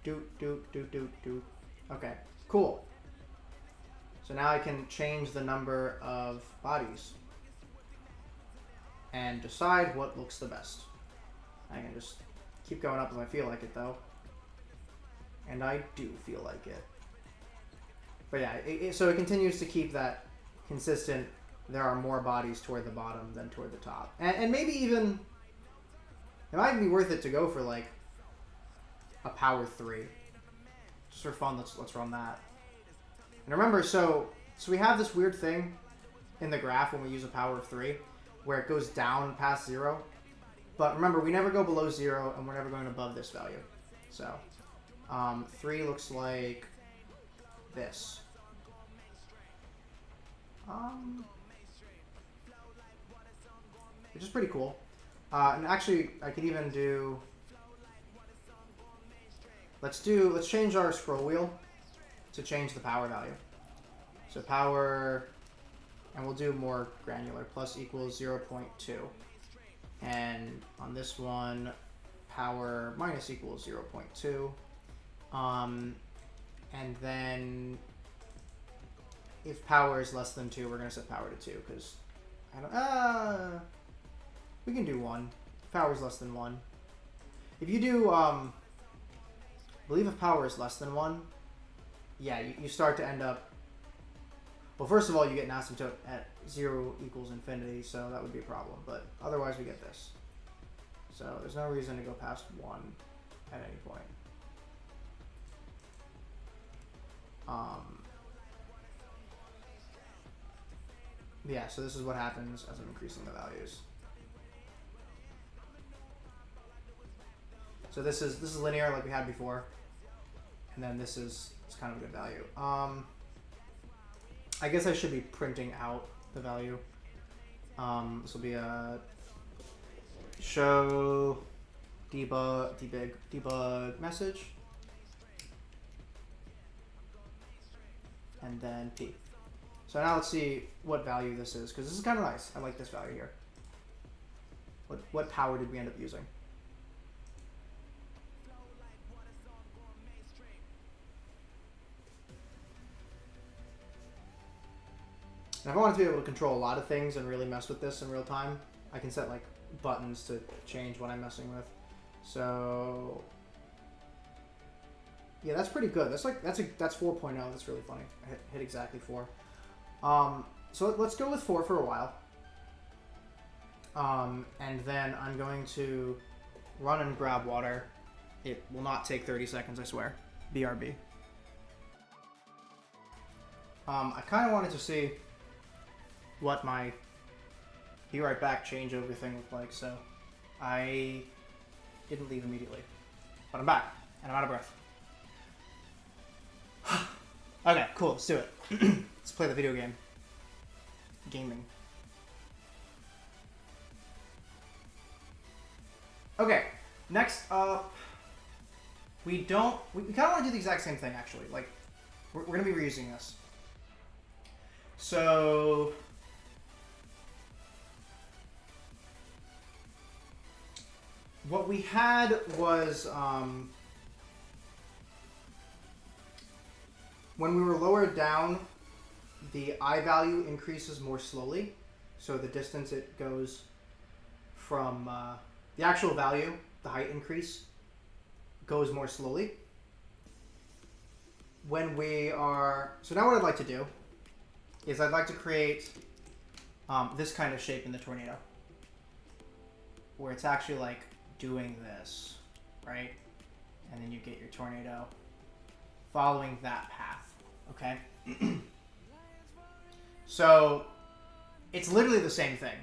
Do. Okay, cool. So now I can change the number of bodies and decide what looks the best. I can just keep going up if I feel like it, though. And I do feel like it. But yeah, so it continues to keep that consistent. There are more bodies toward the bottom than toward the top. And maybe even, it might be worth it to go for like a power 3. Just for fun, let's run that. And remember, so we have this weird thing in the graph when we use a power of 3, where it goes down past 0. But remember, we never go below 0, and we're never going above this value. So 3 looks like this. Which is pretty cool. And actually, I could even do... Let's change our scroll wheel to change the power value. So power, and we'll do more granular, plus equals 0.2. And on this one, power minus equals 0.2. And then if power is less than 2, we're going to set power to 2, because I don't, we can do 1. If power is less than 1. If you do, I believe if power is less than 1, yeah, you start to end up, well, first of all, you get an asymptote at 0 equals infinity, so that would be a problem, but otherwise we get this. So there's no reason to go past 1 at any point. Yeah, so this is what happens as I'm increasing the values. So this is linear like we had before, and then it's kind of a good value. I guess I should be printing out the value. This will be a show debug message. and then P. So now let's see what value this is, because this is kind of nice. I like this value here. What power did we end up using? And if I wanted to be able to control a lot of things and really mess with this in real time, I can set like buttons to change what I'm messing with. So yeah, that's pretty good. That's 4.0. That's really funny. I hit exactly 4. So let's go with 4 for a while. And then I'm going to run and grab water. It will not take 30 seconds, I swear. BRB. I kind of wanted to see what my be right back changeover thing looked like, so I didn't leave immediately. But I'm back, and I'm out of breath. Okay, cool, let's do it. Let's play the video game. Gaming. Okay, next up, we kind of want to do the exact same thing, actually. Like, we're going to be reusing this. So what we had was, when we were lowered down, the I value increases more slowly. So the distance it goes from the actual value, the height increase, goes more slowly. When we are... So now what I'd like to do is I'd like to create this kind of shape in the tornado, where it's actually like doing this, right? And then you get your tornado following that path, okay? So it's literally the same thing.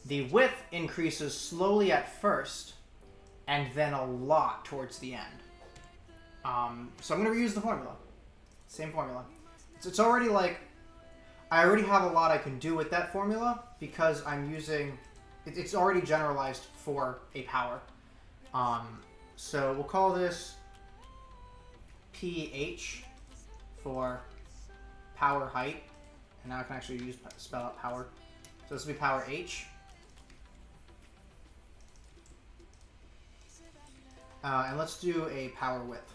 The width increases slowly at first, and then a lot towards the end. So I'm going to reuse the formula. Same formula. It's already like... I already have a lot I can do with that formula, because I'm using... It's already generalized for a power. So we'll call this PH for power height. And now I can actually spell out power. So this will be power H. And let's do a power width.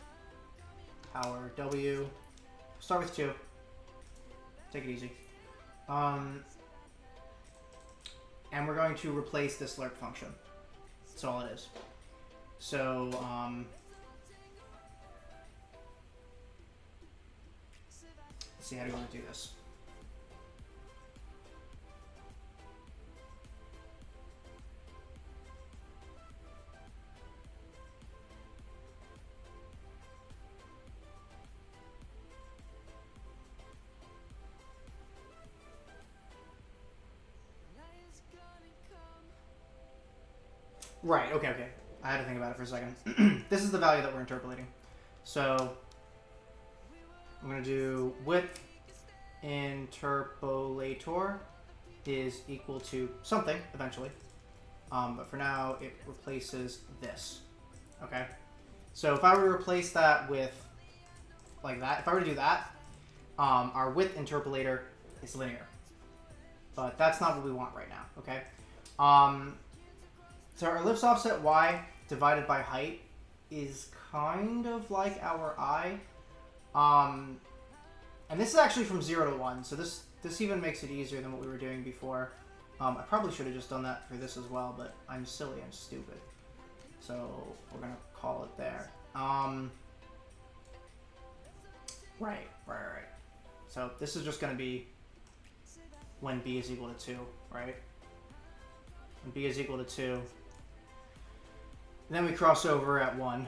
Power W. Start with 2. Take it easy. And we're going to replace this lerp function. That's all it is. So, let's see how do we want to do this. Right, okay. I had to think about it for a second. This is the value that we're interpolating. So I'm going to do width interpolator is equal to something eventually. But for now, it replaces this. Okay? So if I were to replace that with like that, if I were to do that, our width interpolator is linear. But that's not what we want right now, okay? So our ellipse offset y divided by height is kind of like our I. And this is actually from 0 to 1, so this even makes it easier than what we were doing before. I probably should have just done that for this as well, but I'm silly, I'm stupid. So we're going to call it there. Right. So this is just going to be when b is equal to 2, right? When b is equal to 2. And then we cross over at 1.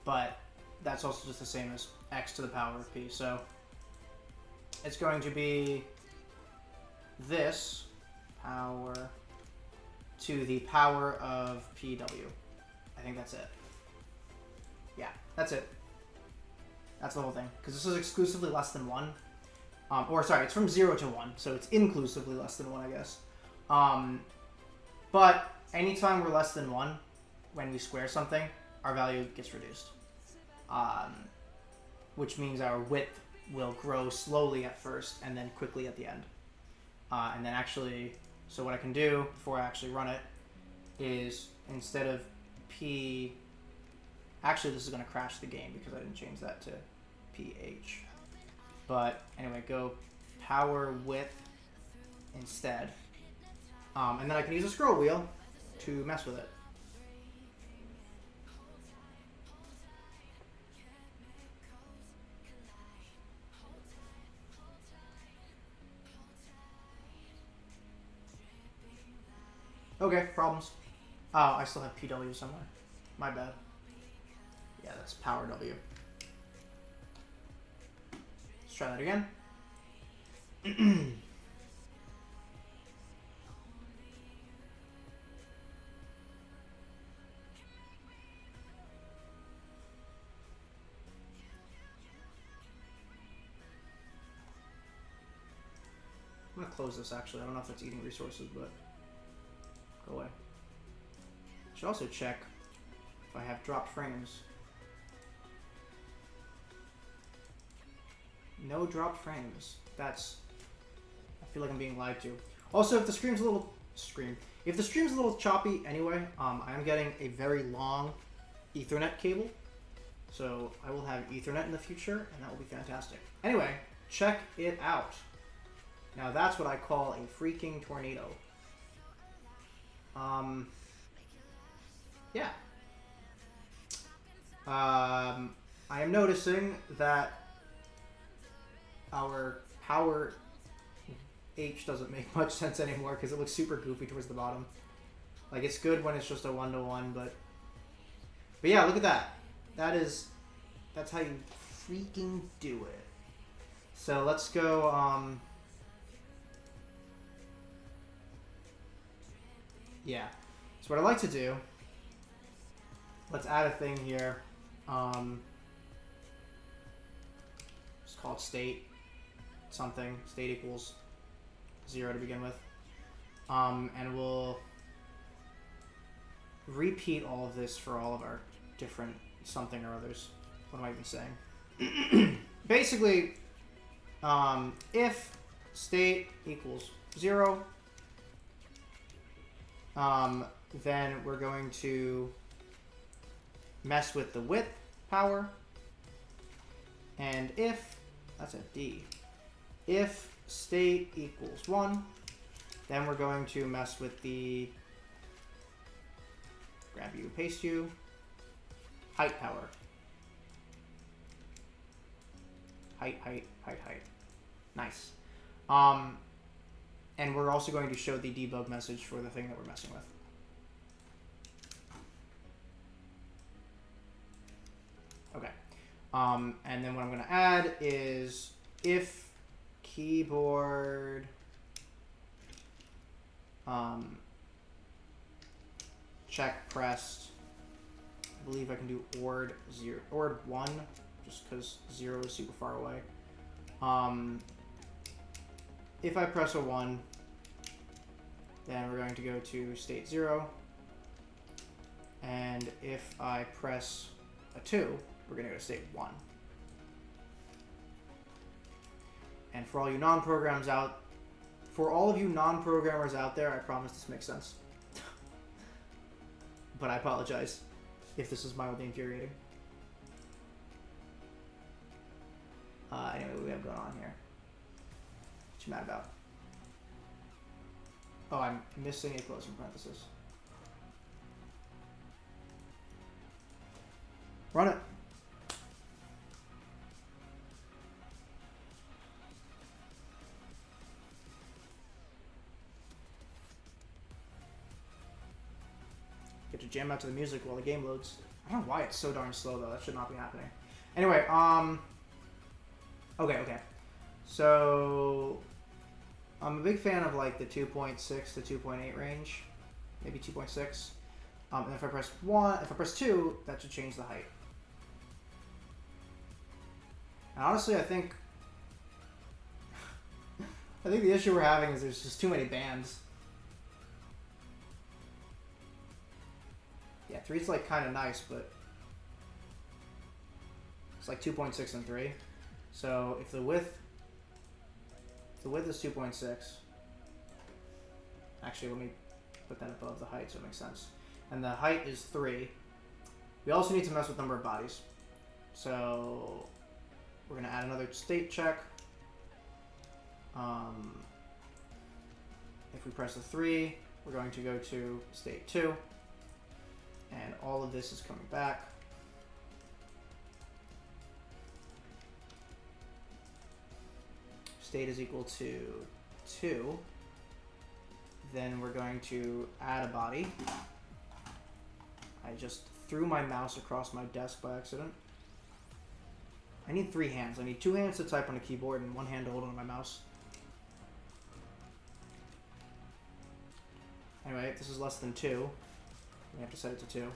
But that's also just the same as x to the power of p. So it's going to be this power to the power of pw. I think that's it. Yeah, that's it. That's the whole thing. Because this is exclusively less than 1. Or sorry, it's from 0 to 1. So it's inclusively less than 1, I guess. But anytime we're less than 1, when we square something, our value gets reduced. which means our width will grow slowly at first and then quickly at the end. And then actually, so what I can do before I actually run it is instead of P, actually this is going to crash the game because I didn't change that to PH. But anyway, go power width instead. And then I can use a scroll wheel to mess with it. Okay, problems. Oh, I still have PW somewhere. My bad. Yeah, that's power W. Let's try that again. I'm gonna close this actually. I don't know if it's eating resources, but go away. Should also check if I have dropped frames. No dropped frames. That's... I feel like I'm being lied to. Also, if the stream's a little... If the stream's a little choppy anyway, I am getting a very long Ethernet cable. So I will have Ethernet in the future, and that will be fantastic. Anyway, check it out. Now that's what I call a freaking tornado. Yeah. I am noticing that our power H doesn't make much sense anymore because it looks super goofy towards the bottom. Like, it's good when it's just a 1-to-1, but yeah, look at that. That's how you freaking do it. So let's go, yeah. So what I like to do, let's add a thing here. Just call it state something. State equals 0 to begin with. And we'll repeat all of this for all of our different something or others. What am I even saying? Basically, if state equals 0, then we're going to mess with the width power. And if, that's a D, if state equals 1, then we're going to mess with the grab you, paste you, height power. Height. Nice. And we're also going to show the debug message for the thing that we're messing with. Okay. And then what I'm going to add is if keyboard check pressed, I believe I can do ORD 0, ORD 1, just because 0 is super far away. If I press a 1, then we're going to go to state 0. And if I press a 2, we're going to go to state 1. And for all you non-programmers out there, I promise this makes sense. But I apologize if this is mildly infuriating. Anyway, what do we have going on here? What you mad about? Oh, I'm missing a closing parenthesis. Run it. Get to jam out to the music while the game loads. I don't know why it's so darn slow though. That should not be happening. Anyway, Okay. So I'm a big fan of like the 2.6 to 2.8 range, maybe 2.6. And if I press 2, that should change the height. And honestly, I think the issue we're having is there's just too many bands. Yeah, 3's like kind of nice, but It's like 2.6 and 3. So if the width is 2.6. Actually, let me put that above the height so it makes sense. And the height is 3. We also need to mess with number of bodies. So we're going to add another state check. If we press the 3, we're going to go to state 2. And all of this is coming back. State is equal to 2. Then we're going to add a body. I just threw my mouse across my desk by accident. I need 3 hands. I need 2 hands to type on a keyboard and 1 hand to hold on my mouse. Anyway, this is less than 2. We have to set it to 2.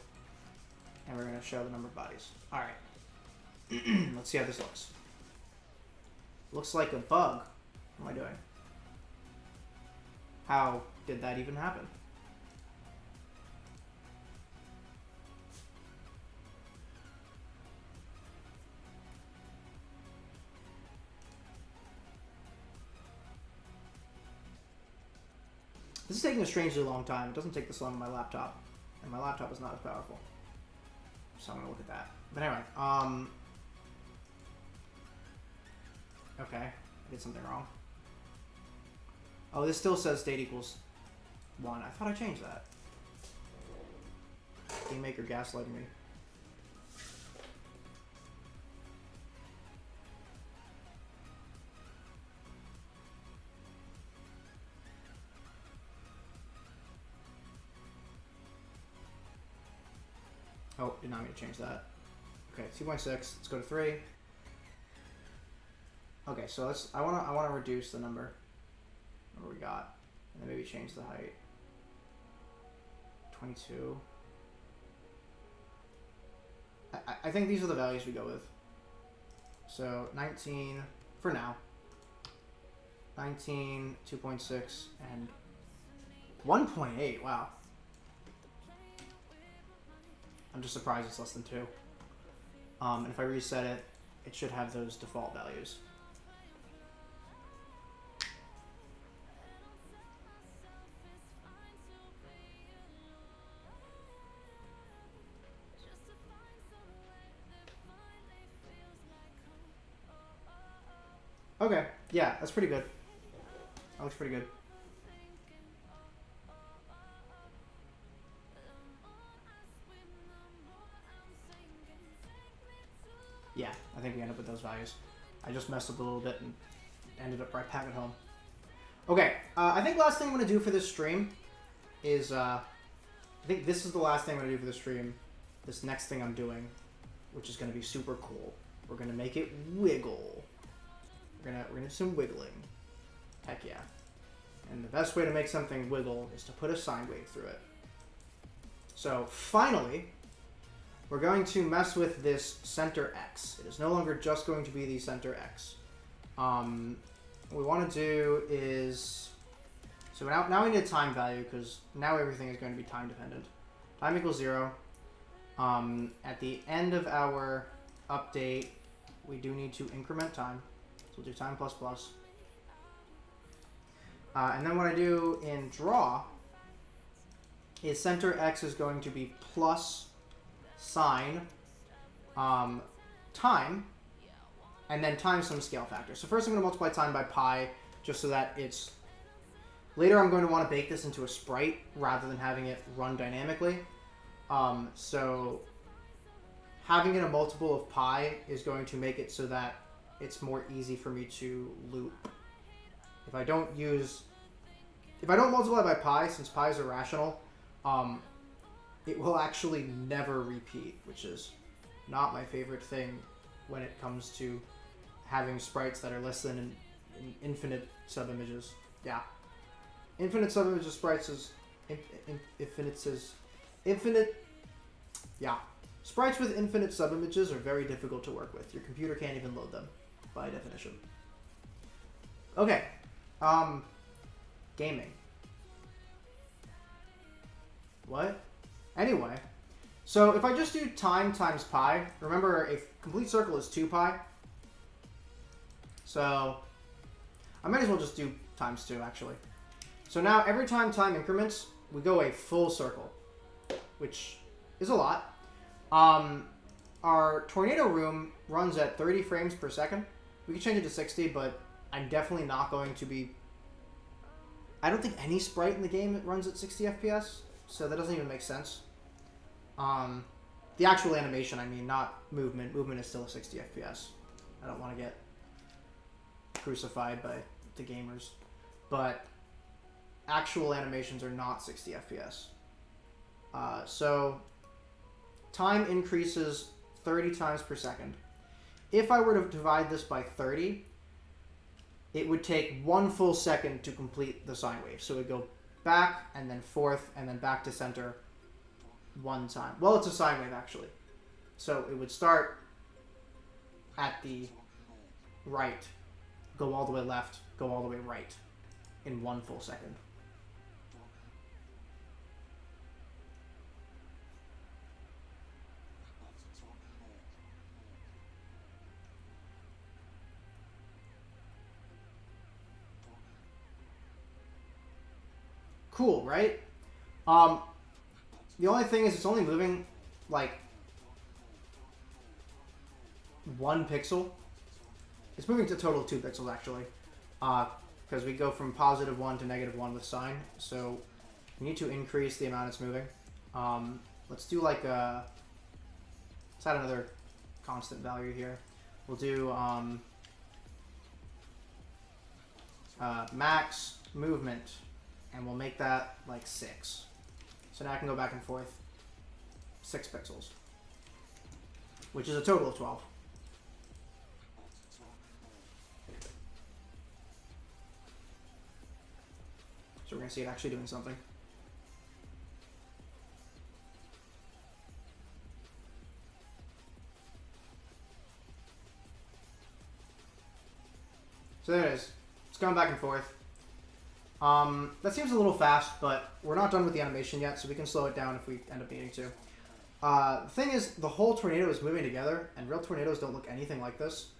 And we're going to show the number of bodies. Alright. Let's see how this looks. Looks like a bug. What am I doing? How did that even happen? This is taking a strangely long time. It doesn't take this long on my laptop. And my laptop is not as powerful. So I'm going to look at that. But anyway, okay, I did something wrong. Oh, this still says state equals 1. I thought I changed that. Game Maker gaslighting me. Oh, did not mean to change that. Okay, 2.6. Let's go to 3. Okay, so I wanna reduce the number. What we got, and then maybe change the height. 22. I think these are the values we go with. So 19 for now. 19, 2.6, and 1.8. Wow. I'm just surprised it's less than 2. And if I reset it, it should have those default values. Okay, yeah, that's pretty good. That looks pretty good. Yeah, I think we end up with those values. I just messed up a little bit and ended up right back at home. Okay, I think last thing I'm going to do for this stream is, I think this is the last thing I'm going to do for the stream. This next thing I'm doing, which is going to be super cool. We're going to make it wiggle. We're gonna do some wiggling. Heck yeah. And the best way to make something wiggle is to put a sine wave through it. So finally, we're going to mess with this center X. It is no longer just going to be the center X. What we want to do is, so now we need a time value because now everything is going to be time dependent. Time equals 0. At the end of our update, we do need to increment time. So we'll do time plus plus. And then what I do in draw is center X is going to be plus sine time, and then times some scale factor. So first I'm going to multiply time by pi, just so that it's... Later I'm going to want to bake this into a sprite, rather than having it run dynamically. So having it a multiple of pi is going to make it so that it's more easy for me to loop. If I don't multiply by pi, since pi is irrational, it will actually never repeat, which is not my favorite thing when it comes to having sprites that are less than an infinite subimages. Yeah. Infinite subimages sprites is infinite. Yeah. Sprites with infinite subimages are very difficult to work with. Your computer can't even load them, by definition. Okay. Gaming. What? Anyway, So if I just do time times pi, remember a complete circle is 2 pi. So I might as well just do times 2 actually. So now every time time increments, we go a full circle, which is a lot. Our tornado room runs at 30 frames per second. We can change it to 60, but I'm definitely not going to be... I don't think any sprite in the game runs at 60 FPS, so that doesn't even make sense. The actual animation, I mean, not movement. Movement is still a 60 FPS. I don't want to get crucified by the gamers. But actual animations are not 60 FPS. So time increases 30 times per second. If I were to divide this by 30, it would take 1 full second to complete the sine wave. So it would go back and then forth and then back to center 1 time. Well, it's a sine wave actually. So it would start at the right, go all the way left, go all the way right in 1 full second. Cool, right? The only thing is it's only moving like 1 pixel. It's moving to a total of 2 pixels actually, because we go from +1 to -1 with sine. So we need to increase the amount it's moving. Let's do like a... Let's add another constant value here. We'll do max movement. And we'll make that like 6. So now I can go back and forth 6 pixels, which is a total of 12. So we're going to see it actually doing something. So there it is. It's going back and forth. That seems a little fast, but we're not done with the animation yet, so we can slow it down if we end up needing to. The thing is, the whole tornado is moving together, and real tornadoes don't look anything like this.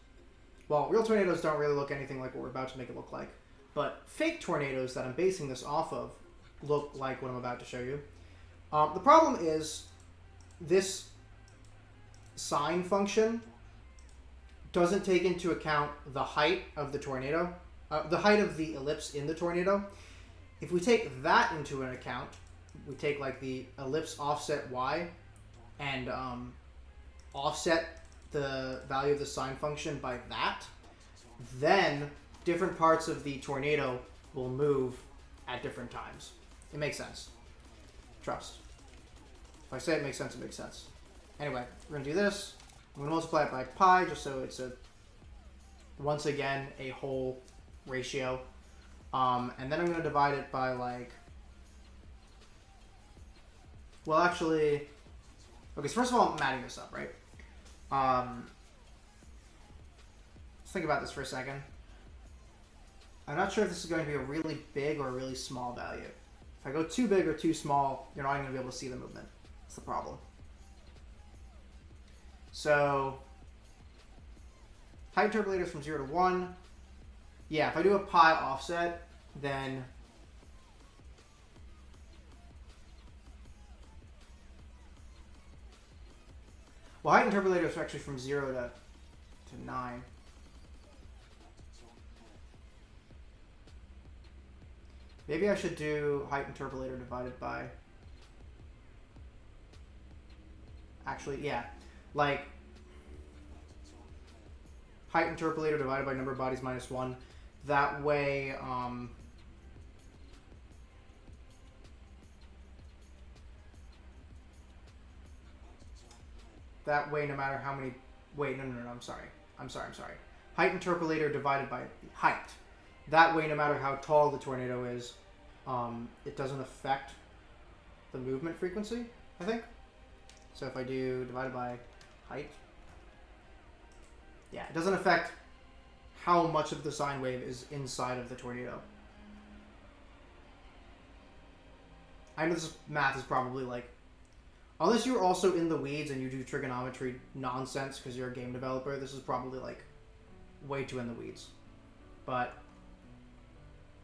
Well, real tornadoes don't really look anything like what we're about to make it look like, but fake tornadoes that I'm basing this off of look like what I'm about to show you. The problem is, this sine function doesn't take into account the height of the tornado. The height of the ellipse in the tornado. If we take that into an account, we take like the ellipse offset y and offset the value of the sine function by that, then different parts of the tornado will move at different times. It makes sense. Trust. If I say it makes sense, it makes sense. Anyway, we're going to do this. I'm going to multiply it by pi just so it's once again a whole ratio, and then I'm going to divide it by like, well actually, okay, so first of all I'm adding this up, right? Let's think about this for a second. I'm not sure if this is going to be a really big or a really small value. If I go too big or too small, you're not even going to be able to see the movement. That's the problem. So height interpolator is from 0 to 1. Yeah, if I do a pi offset, then well, height interpolator is actually from 0 to 9. Maybe I should do height interpolator divided by... Actually, yeah. Like, height interpolator divided by number of bodies minus 1. That way, no matter how many... Wait, no, I'm sorry. Height interpolator divided by height. That way, no matter how tall the tornado is, it doesn't affect the movement frequency, I think. So if I do divided by height, yeah, it doesn't affect how much of the sine wave is inside of the tornado. I know this math is probably like Unless you're also in the weeds and you do trigonometry nonsense because you're a game developer, this is probably like way too in the weeds. But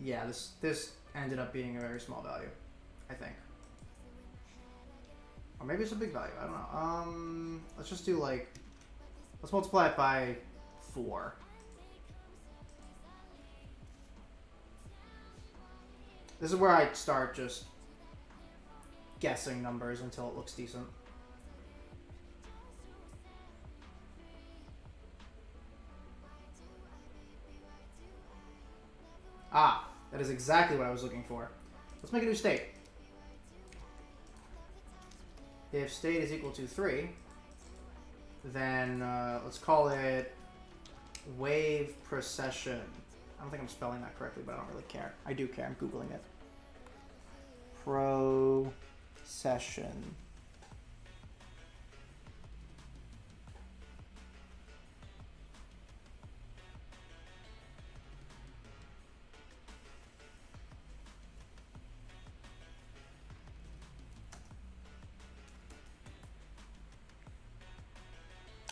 yeah, this ended up being a very small value, I think. Or maybe it's a big value, I don't know. Let's just do like, let's multiply it by 4. This is where I start just guessing numbers until it looks decent. Ah, that is exactly what I was looking for. Let's make a new state. If state is equal to 3, then let's call it wave precession. I don't think I'm spelling that correctly, but I don't really care. I do care. I'm Googling it. Procession.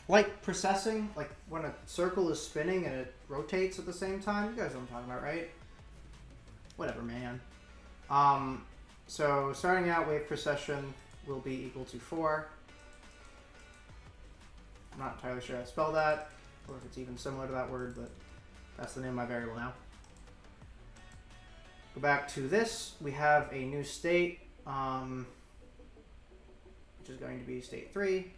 Like processing, like when a circle is spinning and it rotates at the same time. You guys know what I'm talking about, right? Whatever, man. So starting out, wave precession will be equal to 4. I'm not entirely sure how to spell that, or if it's even similar to that word, but that's the name of my variable now. Go back to this. We have a new state, which is going to be state 3.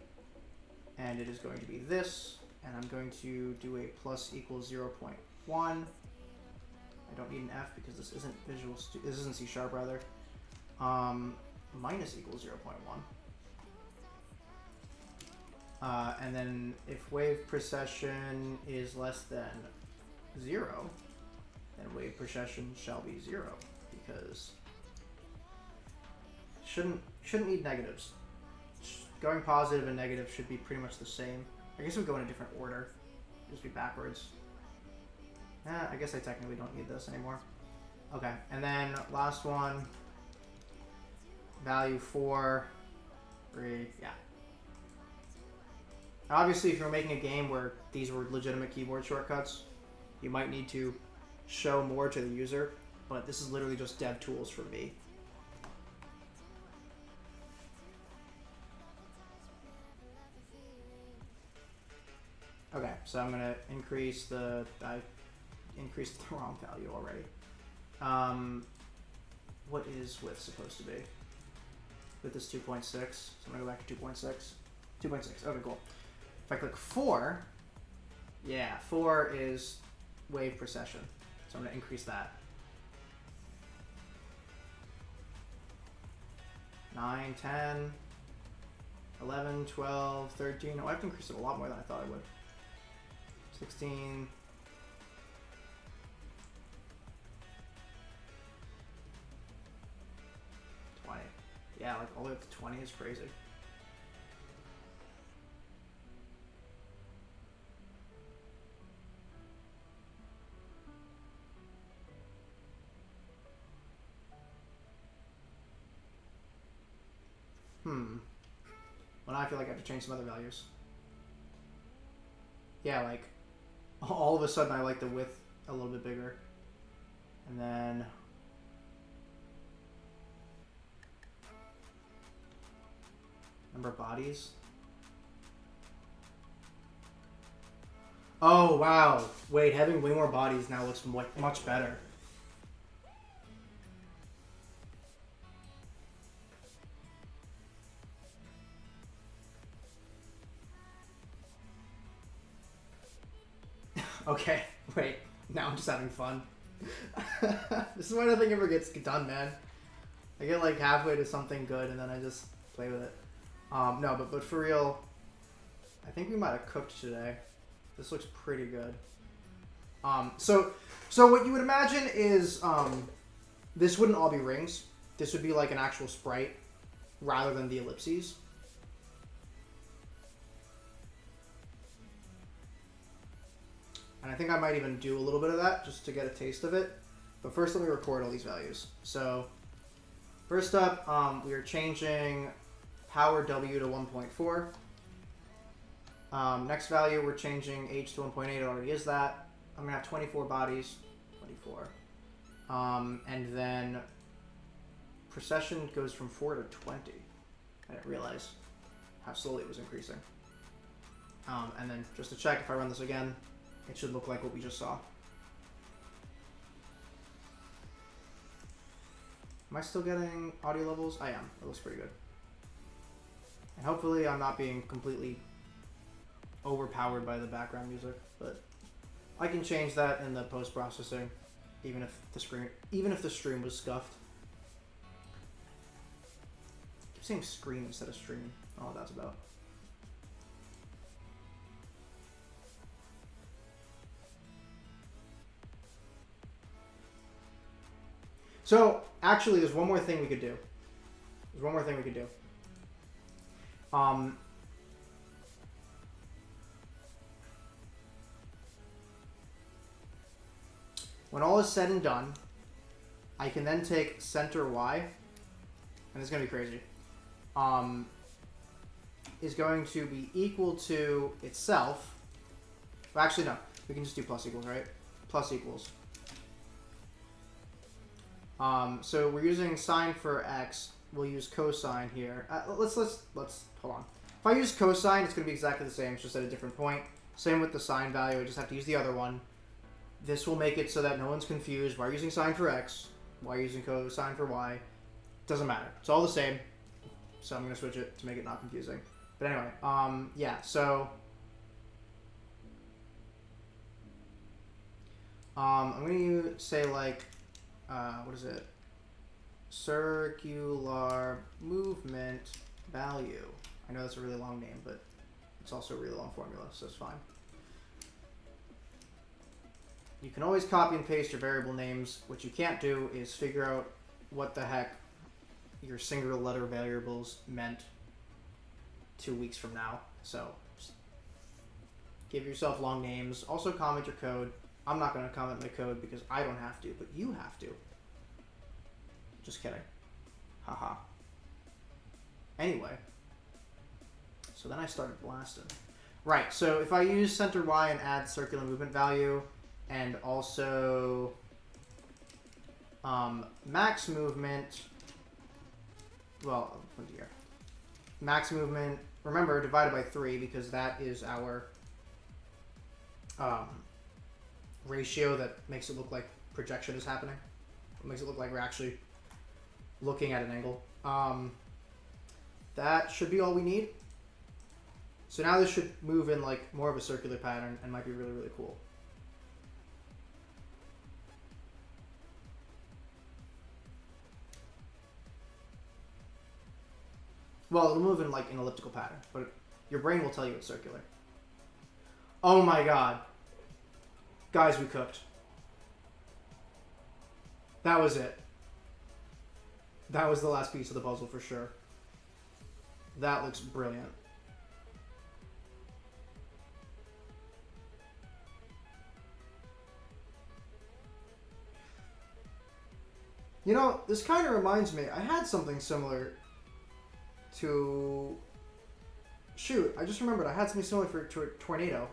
And it is going to be this, and I'm going to do a plus equals 0.1. I don't need an F because this isn't this isn't C sharp rather. Minus equals 0.1. And then if wave precession is less than 0, then wave precession shall be 0 because shouldn't need negatives. Going positive and negative should be pretty much the same. I guess we go in a different order. Just be backwards. I guess I technically don't need this anymore. Okay, and then last one. Value 4. 3, yeah. Obviously, if you're making a game where these were legitimate keyboard shortcuts, you might need to show more to the user, but this is literally just dev tools for me. Okay, so I'm gonna increase I increased the wrong value already. What is width supposed to be? Width is 2.6, so I'm gonna go back to 2.6. 2.6, okay, cool. If I click 4, yeah, 4 is wave precession, so I'm gonna increase that. 9, 10, 11, 12, 13, oh, I have to increase it a lot more than I thought I would. 16. Yeah, like all the way up to 20 is crazy. Well, now I feel like I have to change some other values. Yeah, like all of a sudden I like the width a little bit bigger. And then number of bodies. Oh, wow. Wait, having way more bodies now looks much better. Okay, wait. Now I'm just having fun. This is why nothing ever gets done, man. I get like halfway to something good and then I just play with it. No, but for real, I think we might have cooked today. This looks pretty good. So what you would imagine is this wouldn't all be rings. This would be like an actual sprite rather than the ellipses. And I think I might even do a little bit of that just to get a taste of it. But first, let me record all these values. So first up, we are changing power W to 1.4. Next value, we're changing H to 1.8. It already is that. I'm going to have 24 bodies. 24. And then procession goes from 4 to 20. I didn't realize how slowly it was increasing. And then just to check, if I run this again, it should look like what we just saw. Am I still getting audio levels? I am. It looks pretty good. And hopefully I'm not being completely overpowered by the background music, but I can change that in the post-processing, even if the stream was scuffed. I keep saying screen instead of stream. Oh, that's about. So, actually, there's one more thing we could do. When all is said and done, I can then take center Y, and it's going to be crazy, is going to be equal to itself. Well, actually, no. We can just do plus equals, right? Plus equals. So we're using sine for x. We'll use cosine here. Let's hold on. If I use cosine, it's going to be exactly the same. It's just at a different point. Same with the sine value. I just have to use the other one. This will make it so that no one's confused. Why are you using sine for x? Why are you using cosine for y? Doesn't matter. It's all the same. So I'm going to switch it to make it not confusing. But anyway, yeah. So I'm going to say like. What is it? Circular movement value. I know that's a really long name, but it's also a really long formula, so it's fine. You can always copy and paste your variable names. What you can't do is figure out what the heck your singular letter variables meant 2 weeks from now. So just give yourself long names. Also comment your code. I'm not going to comment my code because I don't have to, but you have to. Just kidding. Haha. Anyway. So then I started blasting. Right, so if I use center Y and add circular movement value, and also max movement, well, here. Max movement, remember, divided by 3 because that is our ratio that makes it look like projection is happening. It makes it look like we're actually looking at an angle. That should be all we need. So now this should move in like more of a circular pattern and might be really, really cool. Well, it'll move in like an elliptical pattern, but your brain will tell you it's circular. Oh my god. Guys, we cooked. That was it. That was the last piece of the puzzle for sure. That looks brilliant. You know, this kind of reminds me, I had something similar to... Shoot, I just remembered I had something similar for a tornado.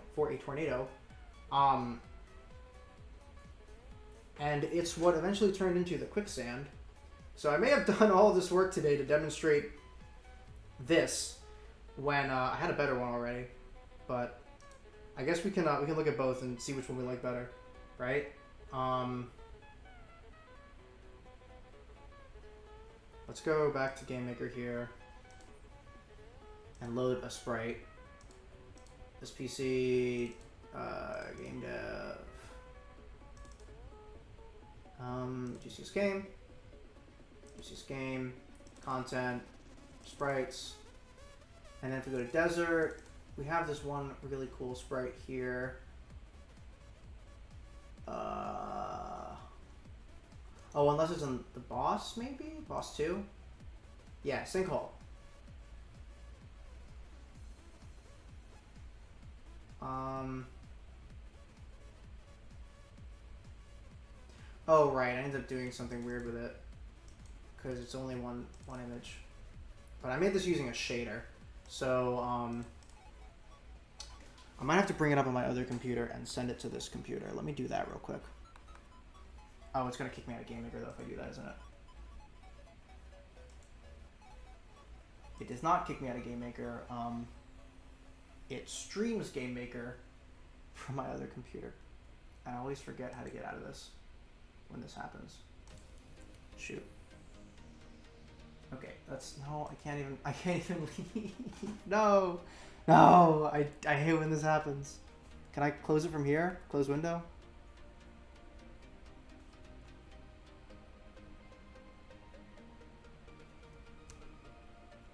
And it's what eventually turned into the quicksand. So I may have done all of this work today to demonstrate this when I had a better one already. But I guess we can look at both and see which one we like better, right? Let's go back to GameMaker here and load a sprite. This PC, game dev, GCS game, content, sprites, and then if we go to desert, we have this one really cool sprite here. Oh, unless it's in the boss, maybe? Boss 2? Yeah, sinkhole. Oh, right, I ended up doing something weird with it. Because it's only one image. But I made this using a shader. So, I might have to bring it up on my other computer and send it to this computer. Let me do that real quick. Oh, it's going to kick me out of GameMaker, though, if I do that, isn't it? It does not kick me out of GameMaker. It streams GameMaker from my other computer. And I always forget how to get out of this when this happens. Shoot. Okay, that's... No, I can't even leave. No! No! I hate when this happens. Can I close it from here? Close window?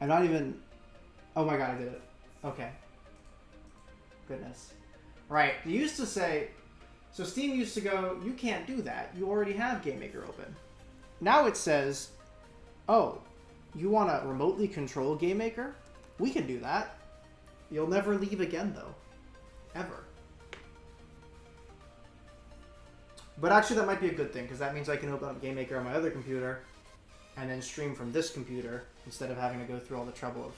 I'm not even... Oh my god, I did it. Okay. Goodness. Right, you used to say... So Steam used to go, you can't do that. You already have GameMaker open. Now it says, oh, you want to remotely control GameMaker? We can do that. You'll never leave again, though. Ever. But actually, that might be a good thing, because that means I can open up GameMaker on my other computer and then stream from this computer instead of having to go through all the trouble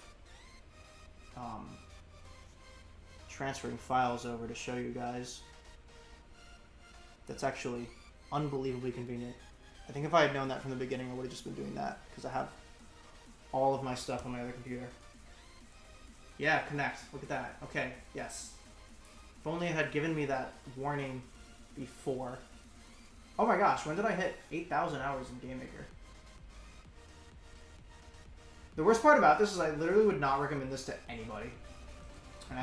of transferring files over to show you guys. That's actually unbelievably convenient. I think if I had known that from the beginning, I would have just been doing that, because I have all of my stuff on my other computer. Yeah, connect. Look at that. Okay, yes. If only it had given me that warning before. Oh my gosh, when did I hit 8,000 hours in GameMaker? The worst part about this is I literally would not recommend this to anybody.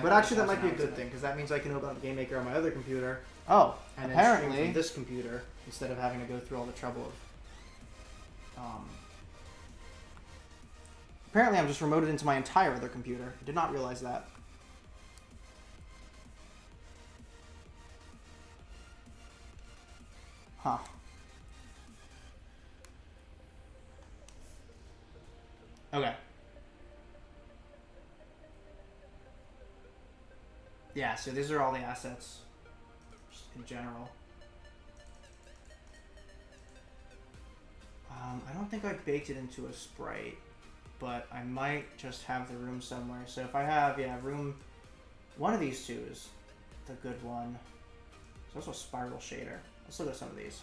But actually that might be a good thing, because that means I can open up GameMaker on my other computer. Oh, and apparently then stream from this computer instead of having to go through all the trouble of... Apparently I'm just remoted into my entire other computer. I did not realize that. Huh. Okay. Yeah, so these are all the assets, just in general. I don't think I baked it into a sprite, but I might just have the room somewhere. So if I have, yeah, room, one of these two is the good one. There's also a spiral shader. Let's look at some of these.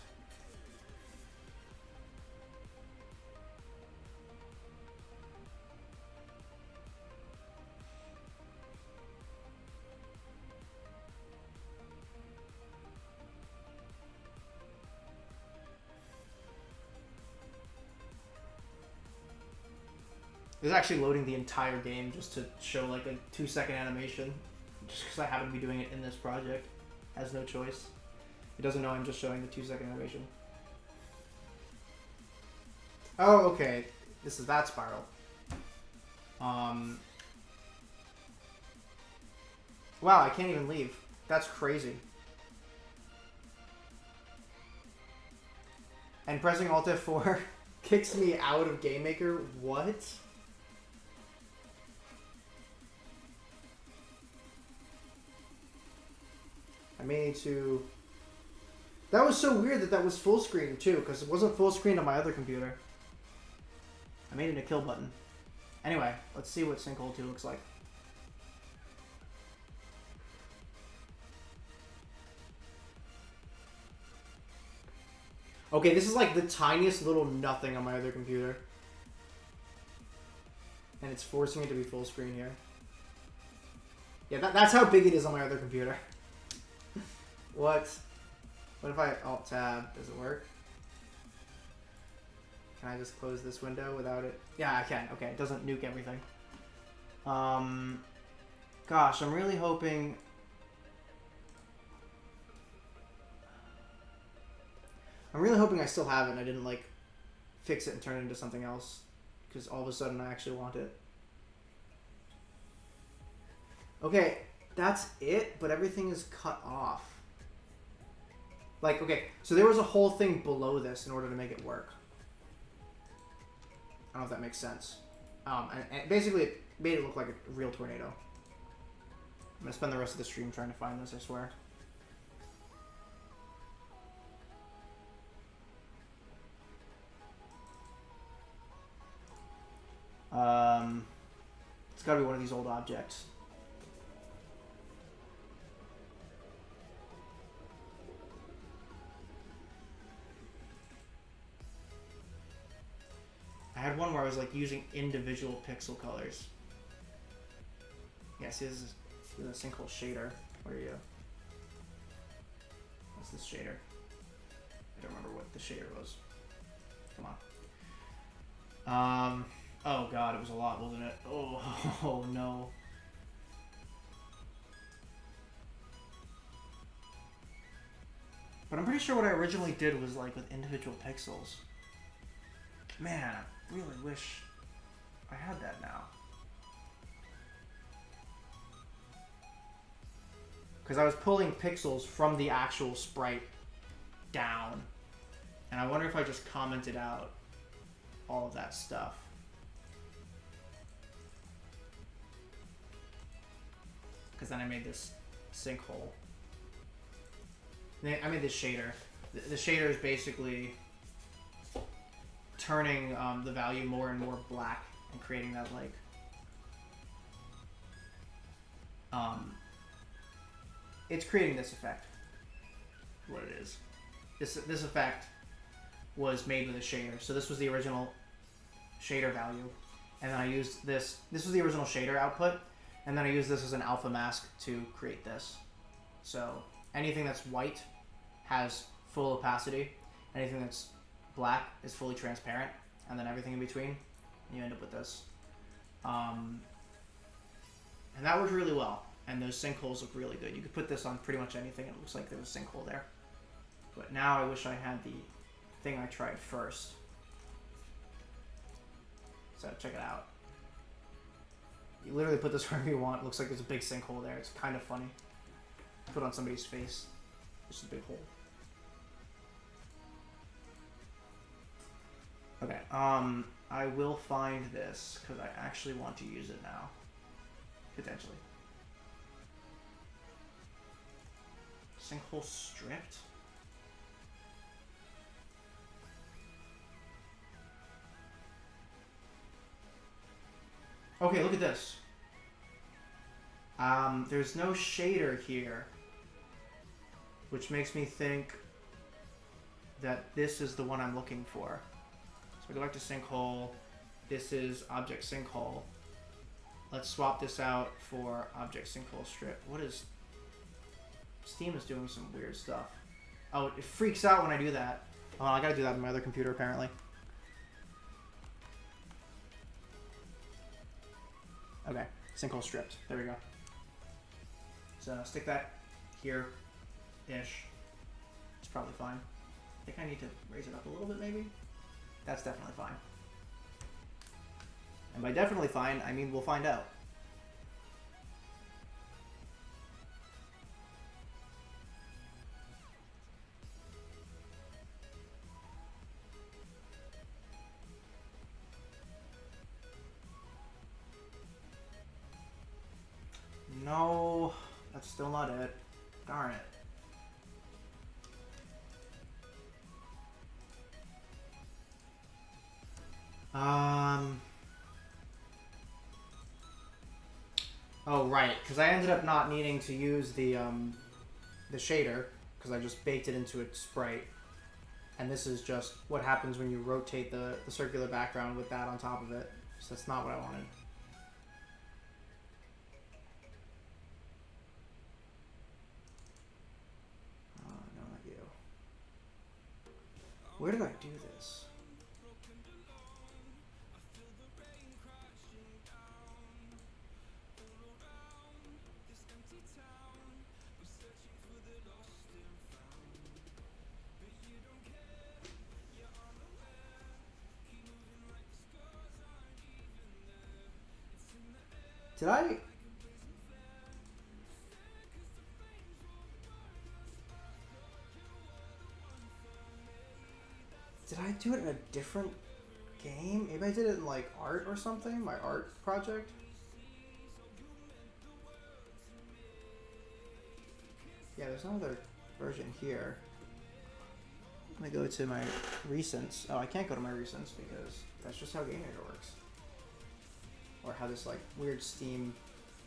It's actually loading the entire game just to show like a 2-second animation, just because I happen to be doing it in this project. Has no choice. It doesn't know I'm just showing the 2-second animation. Oh, okay. This is that spiral. Wow, I can't even leave. That's crazy. And pressing Alt F4 kicks me out of GameMaker? What? I may need to... That was so weird that that was full screen too, because it wasn't full screen on my other computer. I made it a kill button. Anyway, let's see what Sinkhole 2 looks like. Okay, this is like the tiniest little nothing on my other computer. And it's forcing me to be full screen here. Yeah, that's how big it is on my other computer. What? What if I Alt-Tab? Does it work? Can I just close this window without it? Yeah, I can. Okay, it doesn't nuke everything. Gosh, I'm really hoping... I still have it and I didn't, like, fix it and turn it into something else. Because all of a sudden I actually want it. Okay, that's it, but everything is cut off. Like, okay, so there was a whole thing below this in order to make it work. I don't know if that makes sense. And basically it made it look like a real tornado. I'm going to spend the rest of the stream trying to find this, I swear. It's gotta be one of these old objects. I had one where I was like using individual pixel colors. Yeah, see, this is a sinkhole shader. Where are you? What's this shader? I don't remember what the shader was. Come on. Oh god, it was a lot, wasn't it? Oh no. But I'm pretty sure what I originally did was like with individual pixels. Man, I really wish I had that now. Because I was pulling pixels from the actual sprite down. And I wonder if I just commented out all of that stuff. Because then I made this sinkhole. I made this shader. The shader is basically turning the value more and more black and creating that like it's creating this effect. What it is. This effect was made with a shader. So this was the original shader value. And then I used this. This was the original shader output. And then I used this as an alpha mask to create this. So anything that's white has full opacity. Anything that's black is fully transparent. And then everything in between, you end up with this. And that worked really well. And those sinkholes look really good. You could put this on pretty much anything. It looks like there's a sinkhole there. But now I wish I had the thing I tried first. So check it out. You literally put this wherever you want. It looks like there's a big sinkhole there. It's kind of funny. Put on somebody's face. Just a big hole. Okay, I will find this because I actually want to use it now. Potentially. Sinkhole stripped? Okay, look at this. There's no shader here, which makes me think that this is the one I'm looking for. So I go back to sinkhole. This is object sinkhole. Let's swap this out for object sinkhole strip. What is... Steam is doing some weird stuff. Oh, it freaks out when I do that. Oh, I gotta do that on my other computer apparently. Okay, sinkhole stripped. There we go. So stick that here-ish. It's probably fine. I think I need to raise it up a little bit maybe. That's definitely fine. And by definitely fine, I mean we'll find out. No, that's still not it. Darn it. Oh, right, because I ended up not needing to use the shader, because I just baked it into a sprite. And this is just what happens when you rotate the circular background with that on top of it. So that's not what I wanted. No, not you. Where did I do this? Did I... Did I do it in a different game? Maybe I did it in like art or something? My art project? Yeah, there's another version here. I'm gonna go to my recents. Oh, I can't go to my recents because that's just how Game Maker works. or how this like weird Steam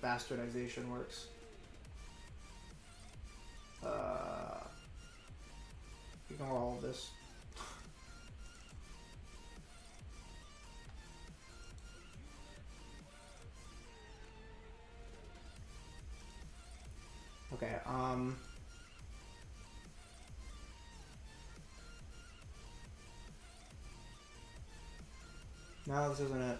bastardization works. Ignore all of this. Okay, no, this isn't it.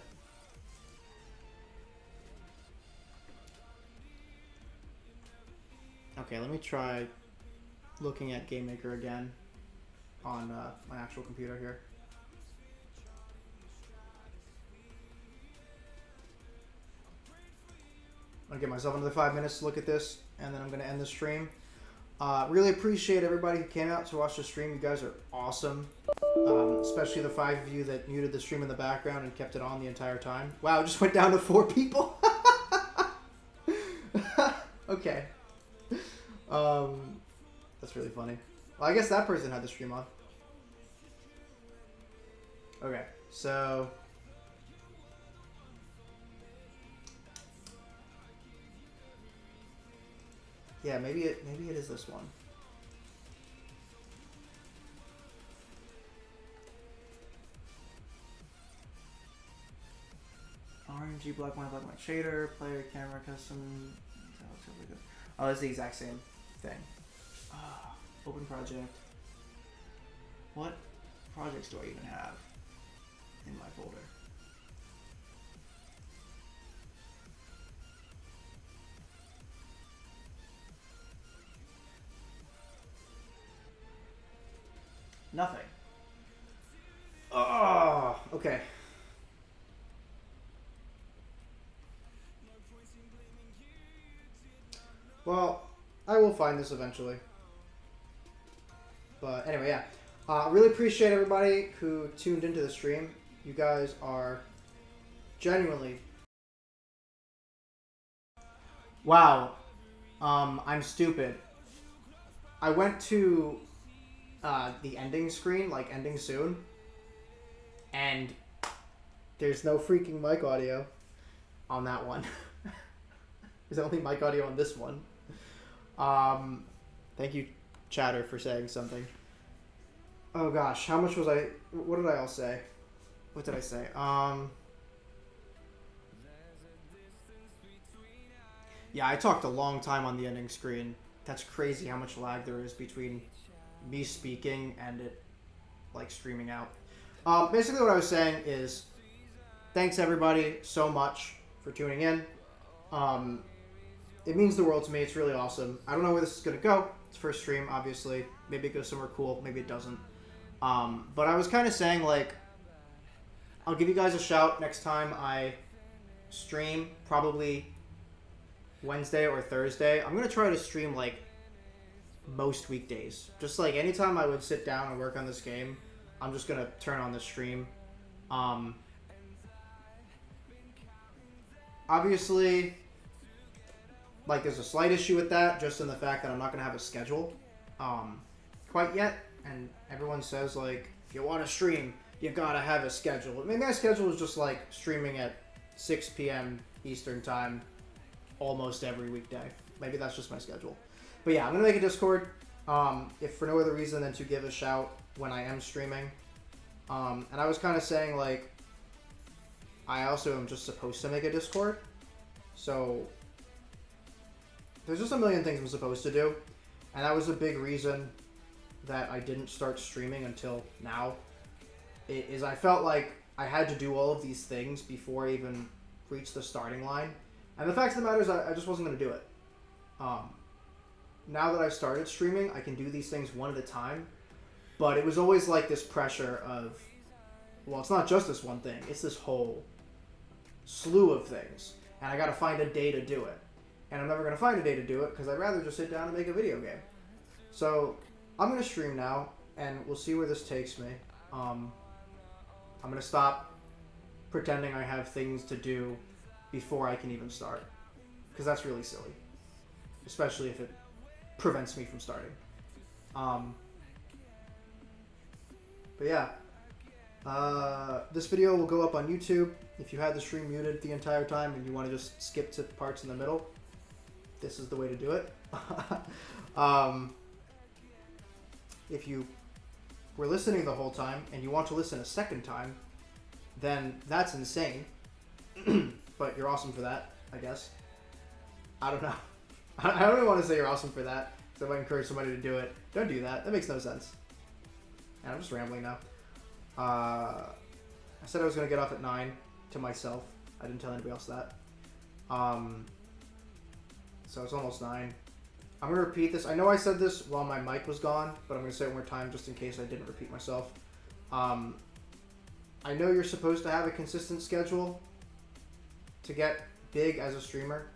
Okay, let me try looking at GameMaker again on my actual computer here. I'm gonna give myself another 5 minutes to look at this, and then I'm gonna end the stream. Really appreciate everybody who came out to watch the stream. You guys are awesome. Especially the 5 of you that muted the stream in the background and kept it on the entire time. Wow, it just went down to 4 people. Okay. That's really funny. Well, I guess that person had the stream on. Okay, so... yeah, maybe it is this one. RNG, black and white shader, player, camera, custom. Oh, it's the exact same thing. Open project. What projects do I even have in my folder? Nothing. Oh, okay. Well, I will find this eventually. But anyway, yeah. Really appreciate everybody who tuned into the stream. You guys are genuinely... wow. I'm stupid. I went to the ending screen, like ending soon, and there's no freaking mic audio on that one. There's only mic audio on this one. Thank you, chatter, for saying something. Oh gosh, how much was I... what did I all say? What did I say? Yeah, I talked a long time on the ending screen. That's crazy how much lag there is between me speaking and it, like, streaming out. Basically what I was saying is, thanks everybody so much for tuning in. It means the world to me. It's really awesome. I don't know where this is going to go. It's first stream, obviously. Maybe it goes somewhere cool. Maybe it doesn't. But I was kind of saying, like, I'll give you guys a shout next time I stream, probably Wednesday or Thursday. I'm going to try to stream, like, most weekdays. Just, like, anytime I would sit down and work on this game, I'm just going to turn on the stream. Obviously... like, there's a slight issue with that, just in the fact that I'm not going to have a schedule quite yet. And everyone says, like, if you want to stream, you gotta have a schedule. Maybe my schedule is just, like, streaming at 6 p.m. Eastern Time almost every weekday. Maybe that's just my schedule. But yeah, I'm going to make a Discord, if for no other reason than to give a shout when I am streaming. And I was kind of saying, like, I also am just supposed to make a Discord. So... there's just a million things I'm supposed to do, and that was a big reason that I didn't start streaming until now, is I felt like I had to do all of these things before I even reached the starting line, and the fact of the matter is I just wasn't going to do it. Now that I've started streaming, I can do these things one at a time, but it was always like this pressure of, well, it's not just this one thing, it's this whole slew of things, and I got to find a day to do it. And I'm never going to find a day to do it because I'd rather just sit down and make a video game. So I'm going to stream now, and we'll see where this takes me. I'm going to stop pretending I have things to do before I can even start. Because that's really silly. Especially if it prevents me from starting. But yeah. This video will go up on YouTube. If you had the stream muted the entire time and you want to just skip to parts in the middle, this is the way to do it. If you were listening the whole time and you want to listen a second time, then that's insane. But you're awesome for that, I guess. I don't know. I don't even want to say you're awesome for that. So if I encourage somebody to do it, don't do that. That makes no sense. And I'm just rambling now. I said I was going to get off at 9 to myself. I didn't tell anybody else that. So it's almost 9. I'm going to repeat this. I know I said this while my mic was gone, but I'm going to say it one more time just in case I didn't repeat myself. I know you're supposed to have a consistent schedule to get big as a streamer.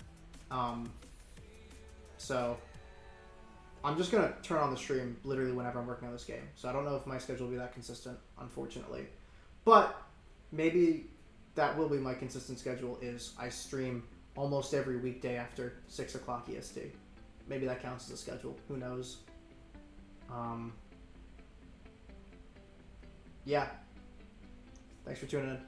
So I'm just going to turn on the stream literally whenever I'm working on this game. So I don't know if my schedule will be that consistent, unfortunately. But maybe that will be my consistent schedule, is I stream almost every weekday after 6 o'clock EST. Maybe that counts as a schedule. Who knows? Yeah. Thanks for tuning in.